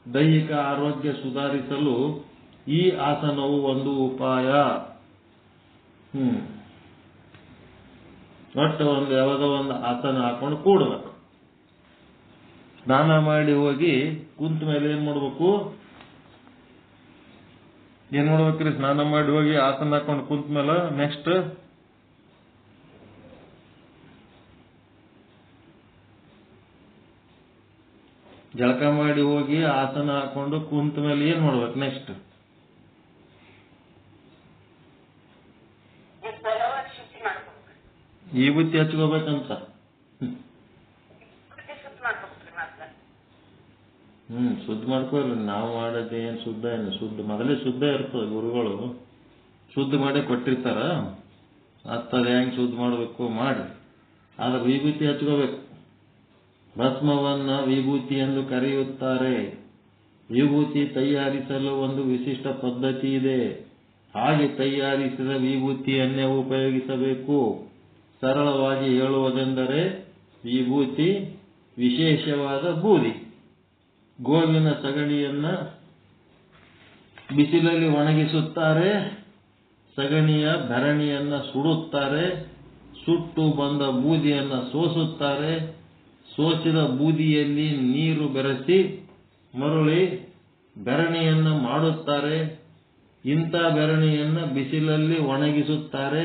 ದೈಹಿಕ ಆರೋಗ್ಯ ಸುಧಾರಿಸಲು ಈ ಆಸನವು ಒಂದು ಉಪಾಯ. ಒಟ್ಟು ಯಾವುದೋ ಒಂದು ಆಸನ ಹಾಕೊಂಡು ಕೂಡಬೇಕು. ಸ್ನಾನ ಮಾಡಿ ಹೋಗಿ ಕುಂತ ಮೇಲೆ ಏನ್ ಮಾಡ್ಬೇಕ್ರಿ? ಸ್ನಾನ ಮಾಡಿ ಹೋಗಿ ಆಸನ ಹಾಕೊಂಡು ಕುಂತ ಮೇಲೆ ನೆಕ್ಸ್ಟ್ ಜಳಕ ಮಾಡಿ ಹೋಗಿ ಆಸನ ಹಾಕೊಂಡು ಕುಂತ ಮೇಲೆ ಏನ್ ಮಾಡ್ಬೇಕು ನೆಕ್ಸ್ಟ್? ವಿಭೂತಿ ಹಚ್ಕೋಬೇಕಂತ. ಶುದ್ಧ ಮಾಡ್ಕೋರಿ. ನಾವು ಮಾಡೋದು ಏನ್ ಶುದ್ಧ ಏನು? ಶುದ್ಧ ಮೊದಲೇ ಶುದ್ಧ ಇರ್ತದೆ. ಗುರುಗಳು ಶುದ್ಧ ಮಾಡಿ ಕೊಟ್ಟಿರ್ತಾರ. ಅತ್ತದ ಹೆಂಗ್ ಶುದ್ಧ ಮಾಡಬೇಕು ಮಾಡಿ. ಆದ್ರೆ ವಿಭೂತಿ ಹಚ್ಕೋಬೇಕು. ಭಸ್ಮವನ್ನ ವಿಭೂತಿ ಎಂದು ಕರೆಯುತ್ತಾರೆ. ವಿಭೂತಿ ತಯಾರಿಸಲು ಒಂದು ವಿಶಿಷ್ಟ ಪದ್ಧತಿ ಇದೆ. ಹಾಗೆ ತಯಾರಿಸಿದ ವಿಭೂತಿಯನ್ನೇ ಉಪಯೋಗಿಸಬೇಕು. ಸರಳವಾಗಿ ಹೇಳುವುದೆಂದರೆ ವಿಭೂತಿ ವಿಶೇಷವಾದ ಬೂದಿ. ಗೋವಿನ ಸಗಣಿಯನ್ನ ಬಿಸಿಲಲ್ಲಿ ಒಣಗಿಸುತ್ತಾರೆ. ಸಗಣಿಯ ಬೆರಣಿಯನ್ನ ಸುಡುತ್ತಾರೆ. ಸುಟ್ಟು ಬಂದ ಬೂದಿಯನ್ನ ಸೋಸುತ್ತಾರೆ. ಸೋಸಿದ ಬೂದಿಯಲ್ಲಿ ನೀರು ಬೆರೆಸಿ ಮರುಳಿ ಬೆರಣಿಯನ್ನು ಮಾಡುತ್ತಾರೆ. ಇಂಥ ಬೆರಣಿಯನ್ನ ಬಿಸಿಲಲ್ಲಿ ಒಣಗಿಸುತ್ತಾರೆ.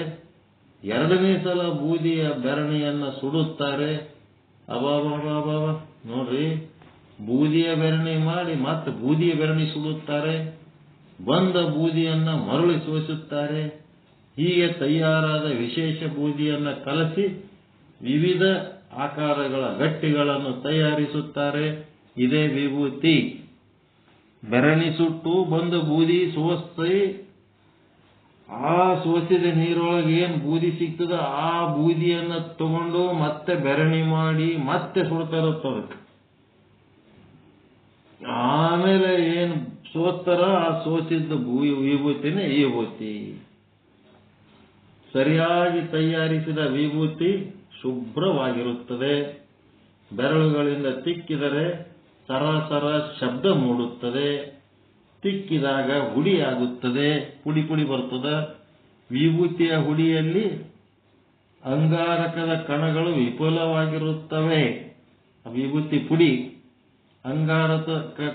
ಎರಡನೇ ಸಲ ಬೂದಿಯ ಬೆರಣಿಯನ್ನ ಸುಡುತ್ತಾರೆ. ಅಬಾಬಾಬಾಬ ನೋಡ್ರಿ, ಬೂದಿಯ ಬೆರಣಿ ಮಾಡಿ ಮತ್ತೆ ಬೂದಿಯ ಬೆರಣಿ ಸುಡುತ್ತಾರೆ. ಬಂದ ಬೂದಿಯನ್ನ ಮರಳಿ ಸೋಸುತ್ತಾರೆ. ಹೀಗೆ ತಯಾರಾದ ವಿಶೇಷ ಬೂದಿಯನ್ನ ಕಲಸಿ ವಿವಿಧ ಆಕಾರಗಳ ಗಟ್ಟಿಗಳನ್ನು ತಯಾರಿಸುತ್ತಾರೆ. ಇದೇ ವಿಭೂತಿ. ಬೆರಣಿ ಸುಟ್ಟು ಬಂದ ಬೂದಿ ಸೋಸಿ ಆ ಸೋಸಿದ ನೀರೊಳಗೆ ಏನ್ ಬೂದಿ ಸಿಗ್ತದ ಆ ಬೂದಿಯನ್ನ ತಗೊಂಡು ಮತ್ತೆ ಬೆರಣಿ ಮಾಡಿ ಮತ್ತೆ ಸುಡ್ತಾ ಇರುತ್ತದಕ್ಕೆ. ಆಮೇಲೆ ಏನ್ ಸೋಸ್ತಾರ ಆ ಸೋಸಿದ್ದ ವಿಭೂತಿನೇ ವಿಭೂತಿ. ಸರಿಯಾಗಿ ತಯಾರಿಸಿದ ವಿಭೂತಿ ಶುಭ್ರವಾಗಿರುತ್ತದೆ. ಬೆರಳುಗಳಿಂದ ತಿಕ್ಕಿದರೆ ಸರಸರ ಶಬ್ದ ಮೂಡುತ್ತದೆ. ತಿಕ್ಕಿದಾಗ ಹುಡಿಯಾಗುತ್ತದೆ. ಪುಡಿ ಪುಡಿ ಬರ್ತದೆ. ವಿಭೂತಿಯ ಹುಡಿಯಲ್ಲಿ ಅಂಗಾರಕದ ಕಣಗಳು ವಿಪುಲವಾಗಿರುತ್ತವೆ. ವಿಭೂತಿ ಪುಡಿ ಅಂಗಾರಕ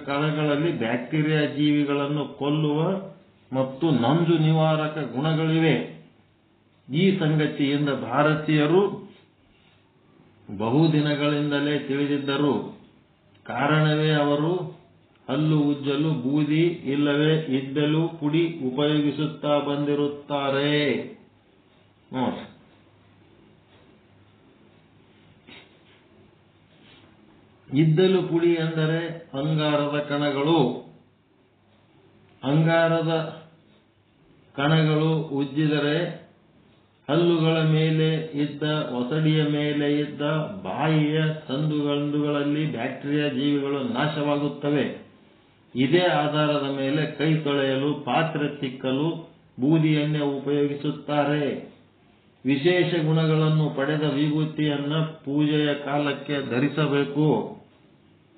ಕಣಗಳಲ್ಲಿ ಬ್ಯಾಕ್ಟೀರಿಯಾ ಜೀವಿಗಳನ್ನು ಕೊಲ್ಲುವ ಮತ್ತು ನಂಜು ನಿವಾರಕ ಗುಣಗಳಿವೆ. ಈ ಸಂಗತಿಯಿಂದ ಭಾರತೀಯರು ಬಹುದಿನಗಳಿಂದಲೇ ತಿಳಿದಿದ್ದರು. ಕಾರಣವೇ ಅವರು ಹಲ್ಲು ಉಜ್ಜಲು ಬೂದಿ ಇಲ್ಲವೇ ಇದ್ದಲು ಪುಡಿ ಉಪಯೋಗಿಸುತ್ತಾ ಬಂದಿರುತ್ತಾರೆ. ನೋಡಿ, ಇದ್ದಲು ಪುಡಿ ಎಂದರೆ ಅಂಗಾರದ ಕಣಗಳು. ಅಂಗಾರದ ಕಣಗಳು ಉಜ್ಜಿದರೆ ಹಲ್ಲುಗಳ ಮೇಲೆ ಇದ್ದ ಒಸಡಿಯ ಮೇಲೆ ಇದ್ದ ಬಾಯಿಯ ಸಂದುಗಳಲ್ಲಿ ಬ್ಯಾಕ್ಟೀರಿಯಾ ಜೀವಿಗಳು ನಾಶವಾಗುತ್ತವೆ. ಇದೇ ಆಧಾರದ ಮೇಲೆ ಕೈ ತೊಳೆಯಲು ಪಾತ್ರೆ ತಿಕ್ಕಲು ಬೂದಿಯನ್ನೇ ಉಪಯೋಗಿಸುತ್ತಾರೆ. ವಿಶೇಷ ಗುಣಗಳನ್ನು ಪಡೆದ ವಿಭೂತಿಯನ್ನ ಪೂಜೆಯ ಕಾಲಕ್ಕೆ ಧರಿಸಬೇಕು.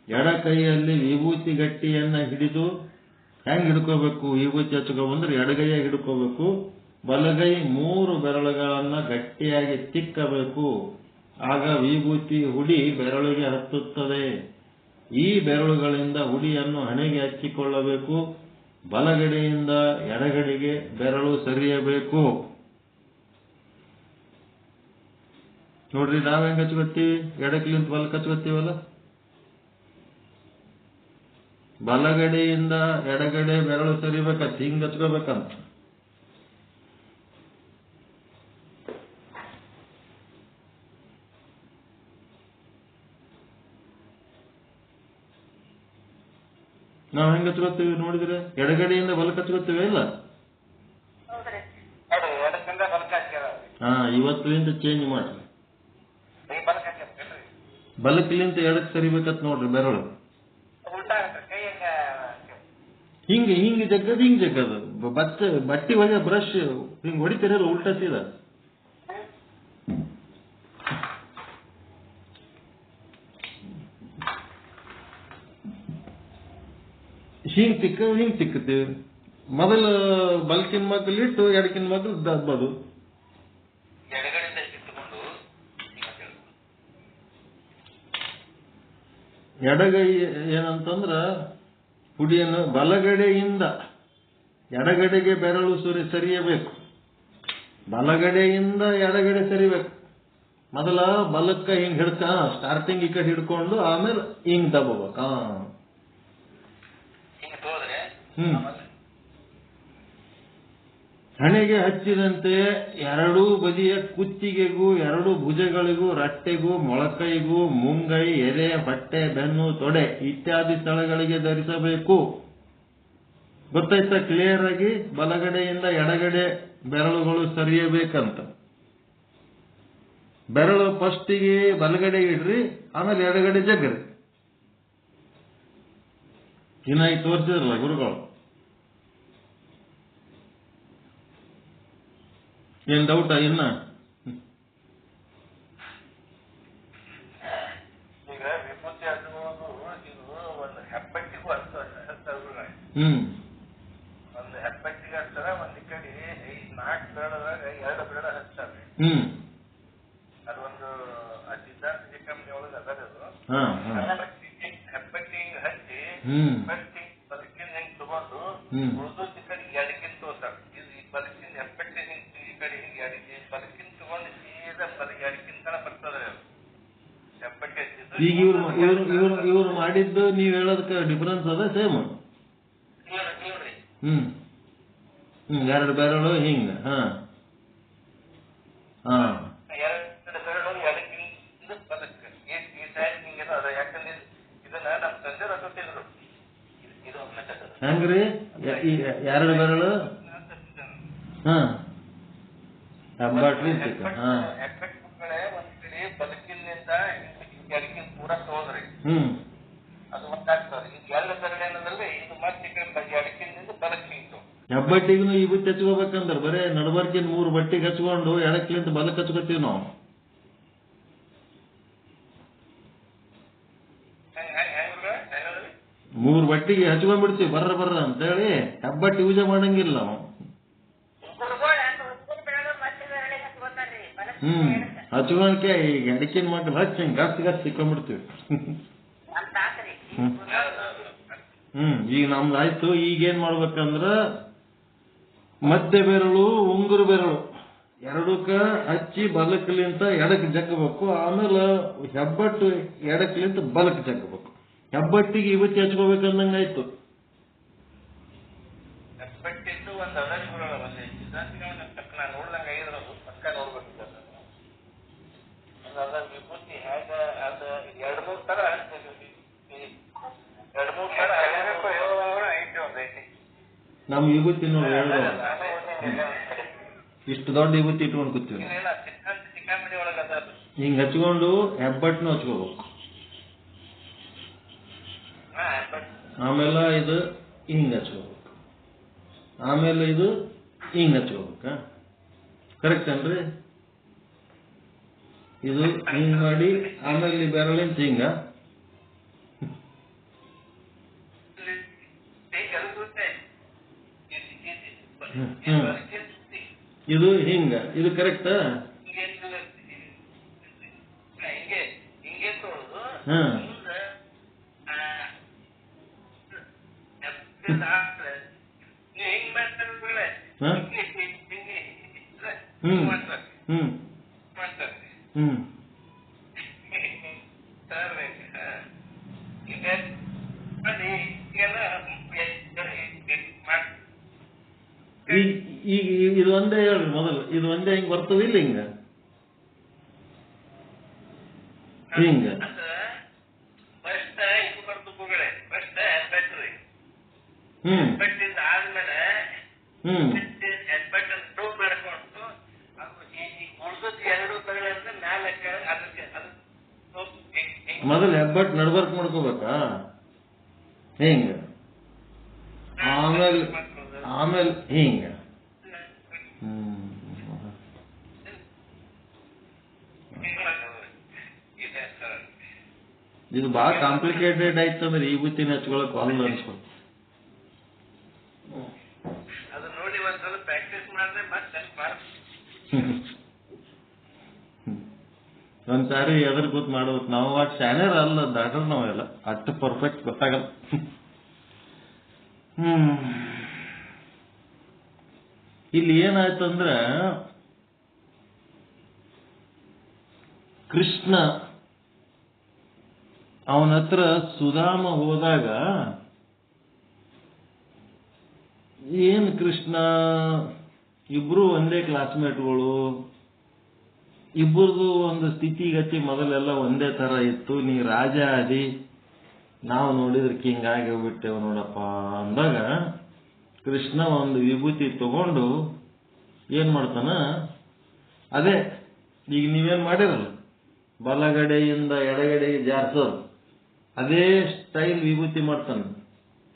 ಎಡ ಕೈಯಲ್ಲಿ ವಿಭೂತಿ ಗಟ್ಟಿಯನ್ನ ಹಿಡಿದು ಹೆಂಗ್ ಹಿಡ್ಕೋಬೇಕು? ವಿಭೂತಿ ಹಚ್ಕೋಬಂದ್ರೆ ಎಡಗೈಯ ಹಿಡ್ಕೋಬೇಕು. ಬಲಗೈ 3 ಬೆರಳುಗಳನ್ನ ಗಟ್ಟಿಯಾಗಿ ತಿಕ್ಕಬೇಕು. ಆಗ ವಿಭೂತಿ ಹುಡಿ ಬೆರಳಿಗೆ ಹತ್ತುತ್ತದೆ. ಈ ಬೆರಳುಗಳಿಂದ ಹುಡಿಯನ್ನು ಹಣೆಗೆ ಹಚ್ಚಿಕೊಳ್ಳಬೇಕು. ಬಲಗಡೆಯಿಂದ ಎಡಗಡೆಗೆ ಬೆರಳು ಸರಿಯಬೇಕು. ನೋಡ್ರಿ, ನಾವ್ ಹೆಂಗ್ ಹಚ್ಕೋತೀವಿ? ಎಡಕ್ಲಿಂತ ಬಲಕ್ ಹಚ್ಕೋತೀವಲ್ಲ. ಬಲಗಡೆಯಿಂದ ಎಡಗಡೆ ಬೆರಳು ಸರಿಬೇಕಂತ ಹಿಂಗ್ ಹಚ್ಕೋಬೇಕಂತ. ನಾವ್ ಹೆಂಗ್ ಹಚ್ಕೋತೀವಿ ನೋಡಿದ್ರೆ? ಎಡಗಡೆಯಿಂದ ಬಲಕ್ ಹಚ್ಕೋತೀವಿ ಇಲ್ಲ? ಇವತ್ತಿನಿಂದ ಚೇಂಜ್ ಮಾಡ್ರಿ. ಬಲಕ್ಲಿಂತ ಎಡಕ್ ಸರಿಬೇಕತ್ ನೋಡ್ರಿ ಬೆರಳು. ಹಿಂಗೆ ಜಗ್ಗದು ಹಿಂಗ್ ಜಗ್ಗದು. ಬಟ್ಟಿ ಒಳಗೆ ಬ್ರಷ್ ಹಿಂಗ್ ಹೊಡಿತೀರಲ್ಲ ಉಲ್ಟಾ ಸೀದಾ. ಹಿಂಗ್ ತಿಕ್ಕತೀವಿ. ಮೊದಲು ಬಲ್ಕಿನ ಮಗ್ಗಲ್ ಇಟ್ಟು ಎಡಕಿನ ಮಗ್ಗಲ್ ದಬ್ಬದು. ಎಡಗೈ ಏನಂತಂದ್ರ ಹುಡಿಯನ್ನು ಬಲಗಡೆಯಿಂದ ಎಡಗಡೆಗೆ ಬೆರಳು ಸರಿಯಬೇಕು. ಬಲಗಡೆಯಿಂದ ಎಡಗಡೆ ಸರಿಬೇಕು. ಮೊದಲ ಬಲಕ್ಕ ಹಿಂಗ್ ಹಿಡ್ಕ ಸ್ಟಾರ್ಟಿಂಗ್ ಈ ಕಡೆ ಹಿಡ್ಕೊಂಡು ಆಮೇಲೆ ಹಿಂಗ್ ದಬ್ಬಬೇಕ. ಹಣೆಗೆ ಹಚ್ಚಿದಂತೆ ಎರಡೂ ಬದಿಯ ಕುತ್ತಿಗೆಗೂ, ಎರಡು ಭುಜಗಳಿಗೂ, ರಟ್ಟೆಗೂ, ಮೊಳಕೈಗೂ, ಮುಂಗೈ, ಎದೆ, ಹೊಟ್ಟೆ, ಬೆನ್ನು, ತೊಡೆ ಇತ್ಯಾದಿ ಸ್ಥಳಗಳಿಗೆ ಧರಿಸಬೇಕು. ಗೊತ್ತಾಯ್ತಾ ಕ್ಲಿಯರ್ ಆಗಿ? ಬಲಗಡೆಯಿಂದ ಎಡಗಡೆ ಬೆರಳುಗಳು ಸರಿಯಬೇಕಂತ. ಬೆರಳು ಫಸ್ಟಿಗೆ ಬಲಗಡೆ ಇಡ್ರಿ, ಆಮೇಲೆ ಎಡಗಡೆ ಜಗ್ರಿ. ಇನ್ನಾಗಿ ತೋರಿಸಿದ್ರಲ್ಲ ಗುರುಗಳು. ಏನ್ ಡೌಟಾ ಇನ್ನ? ಈಗ ವಿಭೂತಿ ಹಚ್ಚುವುದು ಇದು ಒಂದು ಹೆಬ್ಬಟ್ಟಿಗೂ ಒಂದು ಹೆಬ್ಬಟ್ಟಿಗೆ ಹಚ್ತಾರೆ, ಒಂದ್ ಕಡೆ 4 ಬೆರಳದಾಗ 2 ಬೆರಳ ಹಚ್ತಾರೆ. ಅದೊಂದು ಸಿದ್ಧಾಂತ ಚಿಕ್ಕಮ್ಮಿ ಒಳಗೆ ಅದರದು ಹೆಬ್ಬಟ್ಟಿ ಹಚ್ಚಿ ಬಟ್ಟಿ ಬದುಕಿನ ಹಿಂಗ್ ತಗೊಂಡು ಉಳಿದು ಈ ಕಡೆ ಎಡಕಿನ ತೋರ್ಸಾರ. ಇದು ಈ ಬದುಕಿನ ಹೆಬ್ಬಟ್ಟಿ ಹಿಂಗ್ ಈ ಕಡೆ ಹಿಂಗೆ ಎಡಕಿ ಬದುಕಿನ ತಗೊಂಡು ಸೀದಾ ಎಡಕಿನ ತನ ಬರ್ತದೆ ಹೆಬ್ಬಟ್ಟಿ ಹಚ್ಚಿದ್ದು. ಈಗ ಇವ್ರು ಮಾಡಿದ್ದು ನೀವ್ ಹೇಳೋದಕ್ಕೆ ಡಿಫರೆನ್ಸ್ ಅದ ಸೇಮ್? ಎರಡು ಬೆರಳು ಹಿಂಗ. ಎರಡು ಬೆರಳು ಎಡಕಿಂದ ಬದಕ್ಕೆ ಈ ಸೈಡ್ ಹಿಂಗೆ ಅದ. ಯಾಕಂದ್ರೆ ಇದನ್ನ ನಮ್ ತಂದೆ ರಚಿಸಿದ್ರು. ಇದು ಹೆಂಗ್ರಿ? ಎರಡು ಬೆರಳು ಹೆಬ್ಬಟ್ಲಿ ಹೆಬ್ಬಟ್ಟುಗಳೇ ಒಂದ್ ಕಡೆ ಬದುಕಿನಿಂದ ಎಡಕಿನ ಪೂರ ತೋದ್ರಿ ಅದು ಒಂದಾಗ್ತದೆ. ಇದು 2 ಬೆರಳು ಏನಂದ್ರೆ ಇದು ಮತ್ತೆ ಎಡಕಿನಿಂದ ಬಲಕ್ಕಿಂತು. ಹೆಬ್ಬಟ್ಟಿಗೂ ಈ ಬುತ್ತಿ ಹಚ್ಕೋಬೇಕಂದ್ರ ಬರೇ ನಡಬರ್ಕಿನ 3 ಬಟ್ಟಿಗೆ ಹಚ್ಕೊಂಡು ಎಡಕ್ಲಿಂತ ಬಲಕ್ ಹಚ್ಕೋತೀವಿ ನಾವು. ಮೂರು ಬಟ್ಟಿಗೆ ಹಚ್ಕೊಂಡ್ಬಿಡ್ತೀವಿ ಬರ್ರ ಅಂತ ಹೇಳಿ. ಹೆಬ್ಬಟ್ಟಿ ಯೂಸ್ ಮಾಡಂಗಿಲ್ಲ ನಾವು. ಹಚ್ಕೊಂಡ್ಕೆ ಈಗ ಎಡಕಿನ ಮಕ್ಕಳು ಹಚ್ಚಿ ಗಸ್ ಸಿಕ್ಕೊಂಡ್ಬಿಡ್ತೀವಿ. ಈಗ ನಮ್ದು ಆಯ್ತು. ಈಗೇನ್ ಮಾಡ್ಬೇಕಂದ್ರ ಮಧ್ಯ ಬೆರಳು, ಉಂಗುರು ಬೆರಳು ಎರಡಕ್ಕ ಹಚ್ಚಿ ಬಲಕ್ಲಿಂತ ಎಡಕ್ ಜಗ್ಗಬೇಕು. ಆಮೇಲೆ ಹೆಬ್ಬಟ್ಟು ಎಡಕ್ಲಿಂತ ಬಲಕ್ ಜಗ್ಗಬೇಕು. ಹೆಬ್ಬಟ್ಟಿಗೆ ಇವತ್ತಿ ಹಚ್ಕೋಬೇಕಂದಂಗಾಯ್ತು. ಹೆಬ್ಬಟ್ಟಿದ್ದು ಒಂದು ಅದರಿ ನೋಡ್ದಂಗ ಇದ್ರದು ಪಕ್ಕ ನೋಡ್ಬೇಕು. ವಿಭೂತಿ ಹೇಗ ಅದ 2-3 ತರ 2-3 ತರ ಐತಿ. ಒಂದೈತಿ ನಮ್ ವಿಭೂತಿ ನೋಡಿ ಇಷ್ಟು ದೊಡ್ಡ ವಿಭೂತಿ ಇಟ್ಕೊಂಡು ಕೂತೀವಿ. ಚಿಕ್ಕಂಬಡಿ ಒಳಗ ಹಿಂಗ್ ಹಚ್ಕೊಂಡು ಹೆಬ್ಬಟ್ನು ಹಚ್ಕೋಬೇಕು. ಆಮೇಲೆ ಇದು ಹಿಂಗ್ ಹಚ್ಕೋಬೇಕು. ಆಮೇಲೆ ಇದು ಹಿಂಗ್ ಹಚ್ಕೋಬೇಕ. ಕರೆಕ್ಟ್ ಅನ್ರಿ? ಇದು ಹಿಂಗ್ ಮಾಡಿ ಆಮೇಲೆ ಬೆರಳಿಂದ ಹಿಂಗ ಇದು ಹಿಂಗ. ಇದು ಕರೆಕ್ಟ್? ಈಗ ಇದು ಒಂದೇ ಹೇಳ್ರಿ ಮೊದಲು. ಇದು ಒಂದೇ ಹಿಂಗ್ ಬರ್ತದ ಇಲ್ಲ ಹಿಂಗ ಹಿಂಗ ಮೊದಲು ಹೆಬ್ಬಟ್ಟು ನಡ್ಬರ್ಕ್ ಮಾಡ್ಕೋಬೇಕಾ ಹಿಂಗ, ಆಮೇಲೆ ಹಿಂಗ. ಇದು ಬಹಳ ಕಾಂಪ್ಲಿಕೇಟೆಡ್ ಆಯ್ತು ಅಂದ್ರೆ ಈ ಬುತ್ತಿನ ಹಚ್ಕೊಳಕ್ ಅಲ್ಲ ಅನ್ಸ್ಕೊ. ಒಂದ್ಸಾರಿ ಎದ್ರ ಕೂತ್ ಮಾಡ್ಬೇಕು ನಾವು. ಅಟ್ ಶಾನ್ಯರ್ ಅಲ್ಲ ದಾಟ್ರ ನಾವೆಲ್ಲ ಅಷ್ಟು ಪರ್ಫೆಕ್ಟ್ ಗೊತ್ತಾಗಲ್ಲ. ಇಲ್ಲಿ ಏನಾಯ್ತಂದ್ರ ಕೃಷ್ಣ ಅವನ ಹತ್ರ ಸುಧಾಮ ಹೋದಾಗ ಏನ್ ಕೃಷ್ಣ ಇಬ್ರು ಒಂದೇ ಕ್ಲಾಸ್ಮೇಟ್ಗಳು, ಇಬ್ಬರದು ಒಂದು ಸ್ಥಿತಿಗತಿ ಮೊದಲೆಲ್ಲ ಒಂದೇ ತರ ಇತ್ತು, ನೀ ರಾಜ ಅದಿ, ನಾವು ನೋಡಿದ್ರೆ ಕಿಂಗ್ ಆಗಿ ಹೋಗ್ಬಿಟ್ಟೆವು ನೋಡಪ್ಪ ಅಂದಾಗ ಕೃಷ್ಣ ಒಂದು ವಿಭೂತಿ ತಗೊಂಡು ಏನ್ ಮಾಡ್ತಾನ, ಅದೇ ಈಗ ನೀವೇನ್ ಮಾಡಿರಲ್ಲ ಬಲಗಡೆಯಿಂದ ಎಡಗಡೆಗೆ ಜಾರ್ಸೋದು, ಅದೇ ಸ್ಟೈಲ್ ವಿಭೂತಿ ಮಾಡ್ತಾನೆ.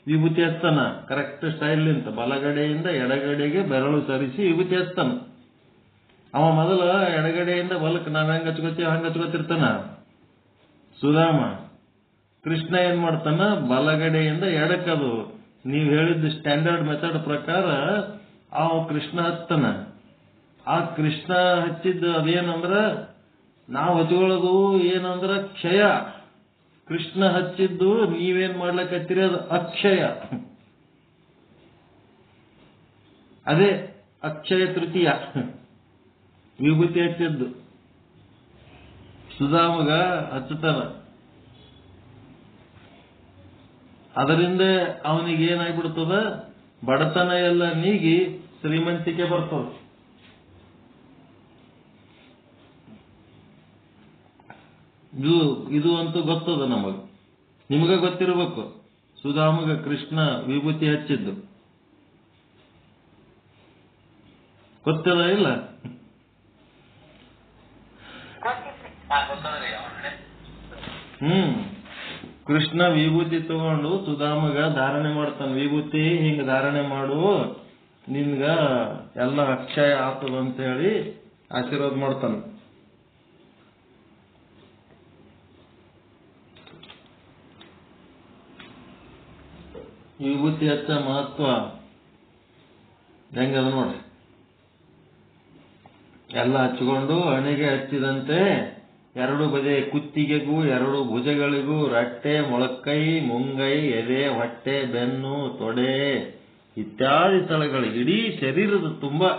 ವಿಭೂತಿ ಹಚ್ತಾನ ಕರೆಕ್ಟ್ ಸ್ಟೈಲ್ ನಿಂತ ಬಲಗಡೆಯಿಂದ ಎಡಗಡೆಗೆ ಬೆರಳು ಸರಿಸಿ ವಿಭೂತಿ ಹಚ್ತಾನ. ಅವ ಮೊದಲ ಎಡಗಡೆಯಿಂದ ಬಲಕ್ಕೆ ನಾವ್ ಹೆಂಗ್ ಹಚ್ಕೋತೀವಿ ಹಂಗ ಹಚ್ಕೋತಿರ್ತಾನ ಸುಧಾಮ. ಕೃಷ್ಣ ಏನ್ ಮಾಡ್ತಾನ, ಬಲಗಡೆಯಿಂದ ಎಡಕ್ಕದು ನೀವ್ ಹೇಳಿದ ಸ್ಟ್ಯಾಂಡರ್ಡ್ ಮೆಥಡ್ ಪ್ರಕಾರ ಅವ ಕೃಷ್ಣ ಹಚ್ತಾನ. ಆ ಕೃಷ್ಣ ಹಚ್ಚಿದ್ದು ಅದೇನಂದ್ರ ನಾವು ಹಚ್ಕೊಳ್ಳೋದು ಏನಂದ್ರ ಕ್ಷಯ, ಕೃಷ್ಣ ಹಚ್ಚಿದ್ದು ನೀವೇನ್ ಮಾಡ್ಲಕತ್ತೀರಿ ಅದು ಅಕ್ಷಯ. ಅದೇ ಅಕ್ಷಯ ತೃತೀಯ ವಿಭೂತಿ ಹಚ್ಚಿದ್ದು ಸುಧಾಮಗ ಹಚ್ಚುತ್ತಾನ. ಅದರಿಂದ ಅವನಿಗೆ ಏನಾಗ್ಬಿಡ್ತದ, ಬಡತನ ಎಲ್ಲ ನೀಗಿ ಶ್ರೀಮಂತಿಕೆ ಬರ್ತದ. ಇದು ಅಂತೂ ಗೊತ್ತದ ನಮಗ, ನಿಮಗ ಗೊತ್ತಿರಬೇಕು. ಸುಧಾಮಗ ಕೃಷ್ಣ ವಿಭೂತಿ ಹಚ್ಚಿದ್ದು ಗೊತ್ತದ ಇಲ್ಲ? ಕೃಷ್ಣ ವಿಭೂತಿ ತಗೊಂಡು ಸುಧಾಮಗ ಧಾರಣೆ ಮಾಡ್ತಾನ. ವಿಭೂತಿ ಹಿಂಗ ಧಾರಣೆ ಮಾಡು, ನಿನ್ಗ ಎಲ್ಲ ಅಕ್ಷಯ ಆಗ್ತದ ಅಂತ ಹೇಳಿ ಆಶೀರ್ವಾದ ಮಾಡ್ತಾನ. ವಿಭೂತಿ ಹಚ್ಚ ಮಹತ್ವ ಹೆಂಗದ ನೋಡ್ರಿ. ಎಲ್ಲ ಹಚ್ಕೊಂಡು ಹಣೆಗೆ ಹಚ್ಚಿದಂತೆ ಎರಡು ಬದೆ ಕುತ್ತಿಗೆಗೂ ಎರಡು ಭುಜಗಳಿಗೂ ರಟ್ಟೆ, ಮೊಳಕೈ, ಮುಂಗೈ, ಎದೆ, ಹೊಟ್ಟೆ, ಬೆನ್ನು, ತೊಡೆ ಇತ್ಯಾದಿ ಸ್ಥಳಗಳಿಗೆ ಇಡೀ ಶರೀರದ ತುಂಬಾ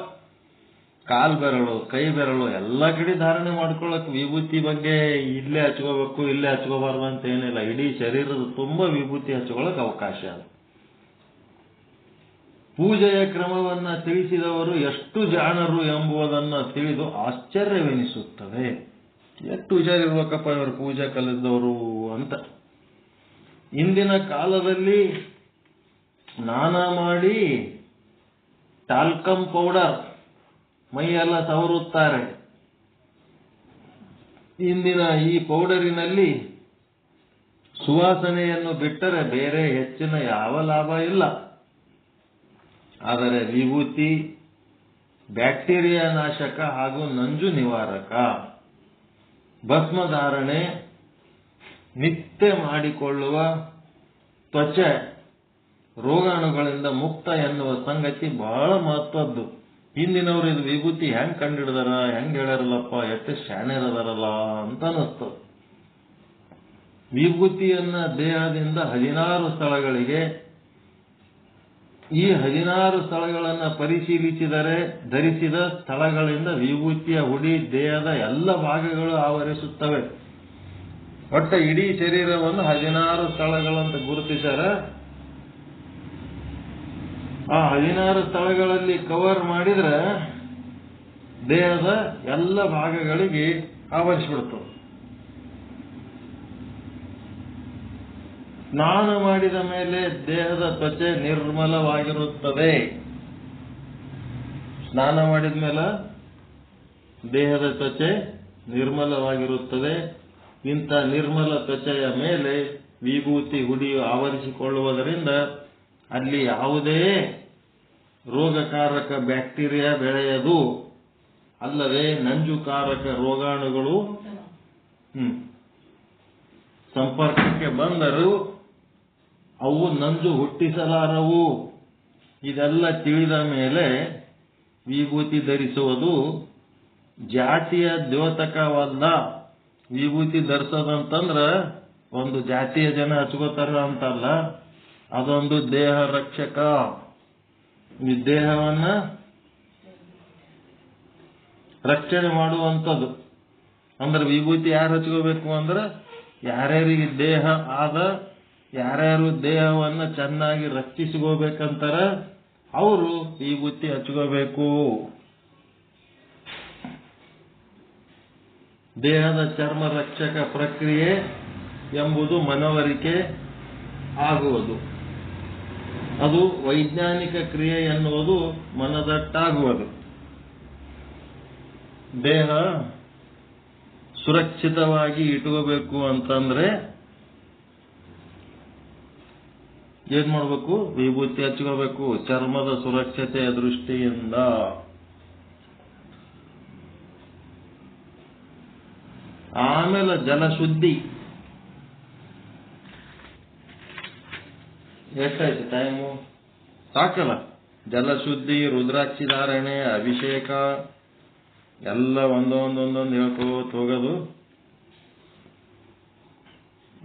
ಕಾಲ್ ಬೆರಳು, ಕೈ ಬೆರಳು ಎಲ್ಲ ಕಡೆ ಧಾರಣೆ ಮಾಡ್ಕೊಳಕ್ ವಿಭೂತಿ ಬಗ್ಗೆ ಇಲ್ಲೇ ಹಚ್ಕೋಬೇಕು ಇಲ್ಲೇ ಹಚ್ಕೋಬಾರ್ದು ಅಂತ ಏನಿಲ್ಲ. ಇಡೀ ಶರೀರದ ತುಂಬಾ ವಿಭೂತಿ ಹಚ್ಕೊಳಕ್ ಅವಕಾಶ ಅದ. ಪೂಜೆಯ ಕ್ರಮವನ್ನ ತಿಳಿಸಿದವರು ಎಷ್ಟು ಜಾಣರು ಎಂಬುದನ್ನು ತಿಳಿದು ಆಶ್ಚರ್ಯವೆನಿಸುತ್ತದೆ. ಎಷ್ಟು ಹುಷಾರಿರ್ಬೇಕಪ್ಪ ಇವರು ಪೂಜೆ ಕಲಿಸಿದವರು ಅಂತ. ಇಂದಿನ ಕಾಲದಲ್ಲಿ ಸ್ನಾನ ಮಾಡಿ ಟಾಲ್ಕಮ್ ಪೌಡರ್ ಮೈಯೆಲ್ಲ ಸವರುತ್ತಾರೆ. ಇಂದಿನ ಈ ಪೌಡರಿನಲ್ಲಿ ಸುವಾಸನೆಯನ್ನು ಬಿಟ್ಟರೆ ಬೇರೆ ಹೆಚ್ಚಿನ ಯಾವ ಲಾಭ ಇಲ್ಲ. ಆದರೆ ವಿಭೂತಿ ಬ್ಯಾಕ್ಟೀರಿಯಾ ನಾಶಕ ಹಾಗೂ ನಂಜು ನಿವಾರಕ. ಭಸ್ಮಧಾರಣೆ ನಿತ್ಯ ಮಾಡಿಕೊಳ್ಳುವ ತ್ವಚೆ ರೋಗಾಣುಗಳಿಂದ ಮುಕ್ತ ಎನ್ನುವ ಸಂಗತಿ ಬಹಳ ಮಹತ್ವದ್ದು. ಹಿಂದಿನವರು ಇದು ವಿಭೂತಿ ಹೆಂಗ್ ಕಂಡಿಡ್ದಾರ, ಹೆಂಗ್ ಹೇಳ್ಯಾರಲ್ಲಪ್ಪ, ಎಷ್ಟು ಶಾಣ್ಯರದಾರಲ್ಲ ಅಂತ ಅನಿಸ್ತದ. ವಿಭೂತಿಯನ್ನ ದೇಹದಿಂದ 16 ಸ್ಥಳಗಳಿಗೆ, ಈ 16 ಸ್ಥಳಗಳನ್ನು ಪರಿಶೀಲಿಸಿದರೆ ಧರಿಸಿದ ಸ್ಥಳಗಳಿಂದ ವಿಭೂತಿಯ ಹುಡಿ ದೇಹದ ಎಲ್ಲ ಭಾಗಗಳು ಆವರಿಸುತ್ತವೆ. ಒಟ್ಟ ಇಡೀ ಶರೀರವನ್ನು 16 ಸ್ಥಳಗಳಂತ ಗುರುತಿಸರ. ಆ 16 ಸ್ಥಳಗಳಲ್ಲಿ ಕವರ್ ಮಾಡಿದ್ರೆ ದೇಹದ ಎಲ್ಲ ಭಾಗಗಳಿಗೆ ಆವರಿಸಿಬಿಡ್ತದೆ. ಸ್ನಾನ ಮಾಡಿದ ಮೇಲೆ ದೇಹದ ತ್ವಚೆ ನಿರ್ಮಲವಾಗಿರುತ್ತದೆ. ಸ್ನಾನ ಮಾಡಿದ ಮೇಲೆ ದೇಹದ ತ್ವಚೆ ನಿರ್ಮಲವಾಗಿರುತ್ತದೆ. ಇಂಥ ನಿರ್ಮಲ ತ್ವಚೆಯ ಮೇಲೆ ವಿಭೂತಿ ಹುಡಿಯು ಆವರಿಸಿಕೊಳ್ಳುವುದರಿಂದ ಅಲ್ಲಿ ಯಾವುದೇ ರೋಗಕಾರಕ ಬ್ಯಾಕ್ಟೀರಿಯಾ ಬೆಳೆಯದು. ಅಲ್ಲದೆ ನಂಜುಕಾರಕ ರೋಗಾಣುಗಳು ಸಂಪರ್ಕಕ್ಕೆ ಬಂದರೂ ಅವು ನಂಜು ಹುಟ್ಟಿಸಲಾರವು. ಇದೆಲ್ಲ ತಿಳಿದ ಮೇಲೆ ವಿಭೂತಿ ಧರಿಸುವುದು ಜಾತಿಯ ದ್ಯೋತಕವಲ್ಲ. ವಿಭೂತಿ ಧರಿಸೋದಂತಂದ್ರ ಒಂದು ಜಾತಿಯ ಜನ ಹಚ್ಕೋತಾರ ಅಂತಲ್ಲ, ಅದೊಂದು ದೇಹ ರಕ್ಷಕ. ಈ ದೇಹವನ್ನ ರಕ್ಷಣೆ ಮಾಡುವಂಥದ್ದು. ಅಂದ್ರೆ ವಿಭೂತಿ ಯಾರು ಹಚ್ಕೋಬೇಕು ಅಂದ್ರೆ ಯಾರ್ಯಾರಿಗೆ ದೇಹ ಆದ, ಯಾರ್ಯಾರು ದೇಹವನ್ನ ಚೆನ್ನಾಗಿ ರಕ್ಷಿಸ್ಕೋಬೇಕಂತಾರ ಅವರು ವಿಭೂತಿ ಹಚ್ಕೋಬೇಕು. ದೇಹದ ಚರ್ಮ ರಕ್ಷಕ ಪ್ರಕ್ರಿಯೆ ಎಂಬುದು ಮನವರಿಕೆ ಆಗುವುದು. ಅದು ವೈಜ್ಞಾನಿಕ ಕ್ರಿಯೆ ಎನ್ನುವುದು ಮನದಟ್ಟಾಗುವುದು. ದೇಹ ಸುರಕ್ಷಿತವಾಗಿ ಇಟ್ಕೋಬೇಕು ಅಂತಂದ್ರೆ ಏನ್ ಮಾಡ್ಬೇಕು? ವಿಭೂತಿ ಹಚ್ಕೋಬೇಕು ಚರ್ಮದ ಸುರಕ್ಷತೆಯ ದೃಷ್ಟಿಯಿಂದ. ಆಮೇಲೆ ಜಲಶುದ್ಧಿ. ಎಷ್ಟಾಯ್ತು ಟೈಮು? ಸಾಕಲ್ಲ. ಜಲಶುದ್ಧಿ, ರುದ್ರಾಕ್ಷಿ ಧಾರಣೆ, ಅಭಿಷೇಕ ಎಲ್ಲ ಒಂದೊಂದೊಂದೊಂದು ಹೇಳ್ಕೋತ ಹೋಗೋದು.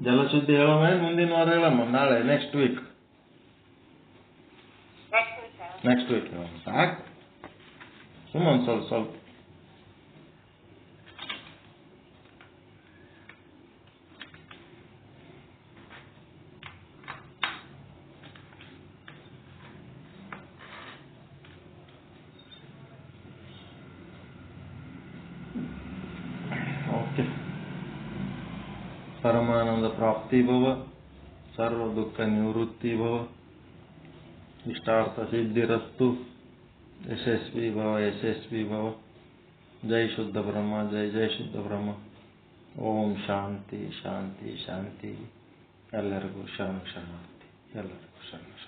ಜಲಶುದ್ಧಿ ಹೇಳೋಣ ಮುಂದಿನ ವಾರ ಹೇಳಮ್ಮ, ನಾಳೆ ನೆಕ್ಸ್ಟ್ ವೀಕ್ ಸಾಕು. ಸುಮ್ಮನೆ ಸ್ವಲ್ಪ ಓಕೆ. ಪರಮಾನಂದ ಪ್ರಾಪ್ತಿ ಭವ, ಸರ್ವ ದುಃಖ ನಿವೃತ್ತಿ ಭವ, ಇಷ್ಟಾರ್ಥ ಸಿದ್ಧಿರಸ್ತು, ಯಶಸ್ವಿ ಭವ ಯಶಸ್ವಿ ಭವ. ಜೈ ಶುದ್ಧ ಬ್ರಹ್ಮ, ಜೈ ಜೈ ಶುದ್ಧ ಬ್ರಹ್ಮ. ಓಂ ಶಾಂತಿ ಶಾಂತಿ ಶಾಂತಿ. ಎಲ್ಲರಿಗೂ ಶರಣಾರ್ಥಿ, ಎಲ್ಲರಿಗೂ ಶರಣಾರ್ಥಿ.